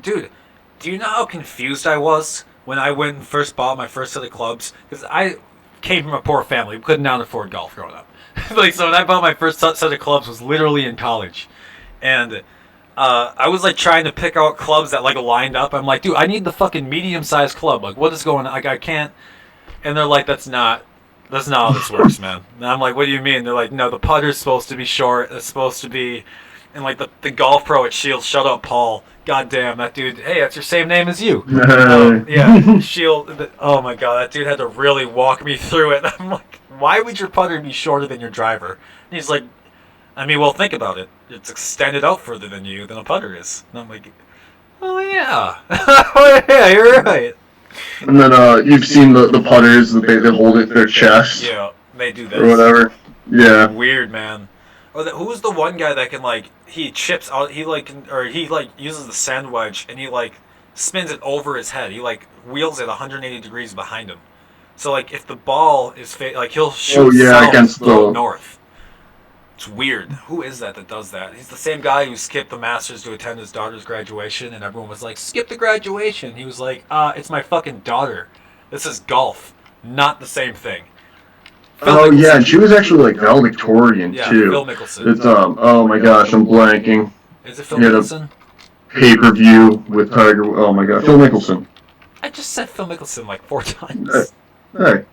Dude, do you know how confused I was when I went and first bought my first set of clubs? Because I came from a poor family. We couldn't afford golf growing up. Like, so when I bought my first set of clubs was literally in college. And I was, like, trying to pick out clubs that, like, lined up. I'm like, dude, I need the fucking medium-sized club. Like, what is going on? Like, I can't. And they're like, that's not how this works, man. And I'm like, what do you mean? They're like, no, the putter's supposed to be short. It's supposed to be... And, like, the golf pro at Shield, shut up, Paul. God damn, that dude, hey, that's your same name as you. Yeah, Shield, oh my god, that dude had to really walk me through it. I'm like, why would your putter be shorter than your driver? And he's like, I mean, well, think about it. It's extended out further than a putter is. And I'm like, oh yeah. Oh yeah, you're right.
And then you've seen the putters that they hold it to their chest.
Yeah, they do this.
Or whatever. Yeah.
Weird, man. Who's the one guy that can he chips out? He uses the sand wedge and he spins it over his head. He wheels it 180 degrees behind him. So if the ball is he'll shoot south
against the
north. It's weird. Who is that does that? He's the same guy who skipped the Masters to attend his daughter's graduation, and everyone was like, "Skip the graduation." He was like, "It's my fucking daughter. This is golf, not the same thing."
Oh yeah, and she was actually valedictorian too.
Phil Mickelson.
It's oh my gosh, I'm blanking.
Is it Phil Mickelson?
Pay-per-view with Tiger. Oh my god, Phil Mickelson.
I just said Phil Mickelson 4 times.
Hey,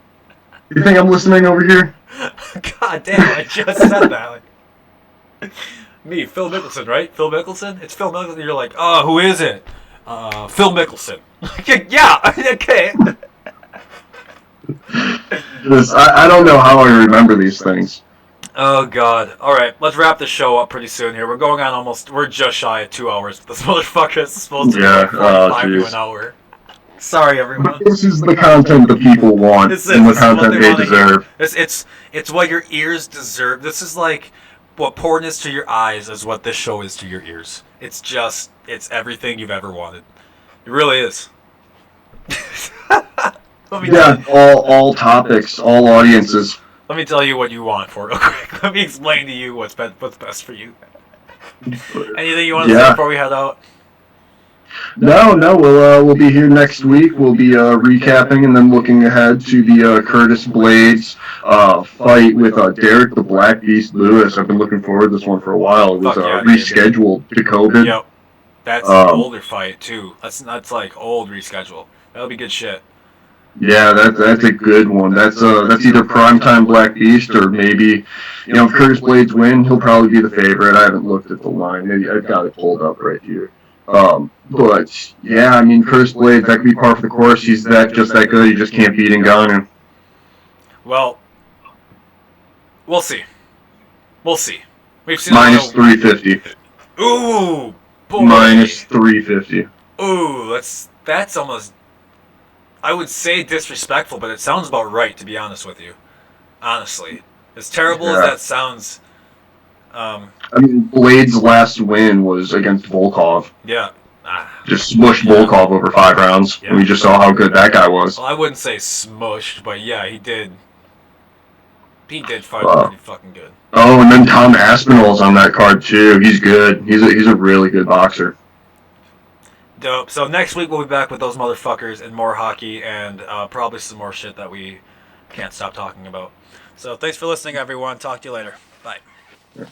you think I'm listening over here?
God damn, I just said that. Me, Phil Mickelson, right? Phil Mickelson? It's Phil Mickelson. You're like, oh, who is it? Phil Mickelson. Yeah, okay.
I don't know how I remember these things.
Oh, God. All right, let's wrap the show up pretty soon here. We're just shy of 2 hours. This motherfucker is supposed to be 45 to an hour. Sorry, everyone.
This is the content the people want and the content they deserve.
It's what your ears deserve. This is what porn is to your eyes is what this show is to your ears. It's everything you've ever wanted. It really is.
All topics, all audiences.
Let me tell you what you want for real quick. Let me explain to you what's best for you. Anything you want to say before we head out?
No, we'll be here next week. We'll be recapping and then looking ahead to the Curtis Blades fight with Derek the Black Beast Lewis. I've been looking forward to this one for a while. It was rescheduled to COVID.
Yep, that's an older fight too. That's old reschedule. That'll be good shit.
Yeah, that's a good one. That's either primetime Black Beast or maybe, if Curtis Blades win, he'll probably be the favorite. I haven't looked at the line. Maybe I've got it pulled up right here. But yeah, Curtis Blades, that could be par for the course. He's just that good. You just can't beat Ngannou.
Well, we'll see. We've seen
minus 350.
Ooh, boy.
Minus 350.
Ooh, that's almost. I would say disrespectful, but it sounds about right, to be honest with you. Honestly, as terrible as that sounds.
Blades' last win was against Volkov.
Yeah.
Just smushed Volkov over 5 rounds. Yeah. And we just saw how good that guy was.
Well, I wouldn't say smushed, but yeah, he did. He did fight pretty fucking good.
Oh, and then Tom Aspinall's on that card too. He's good. He's a really good boxer.
Dope. So next week we'll be back with those motherfuckers and more hockey and probably some more shit that we can't stop talking about. So thanks for listening, everyone. Talk to you later. Bye. Yeah.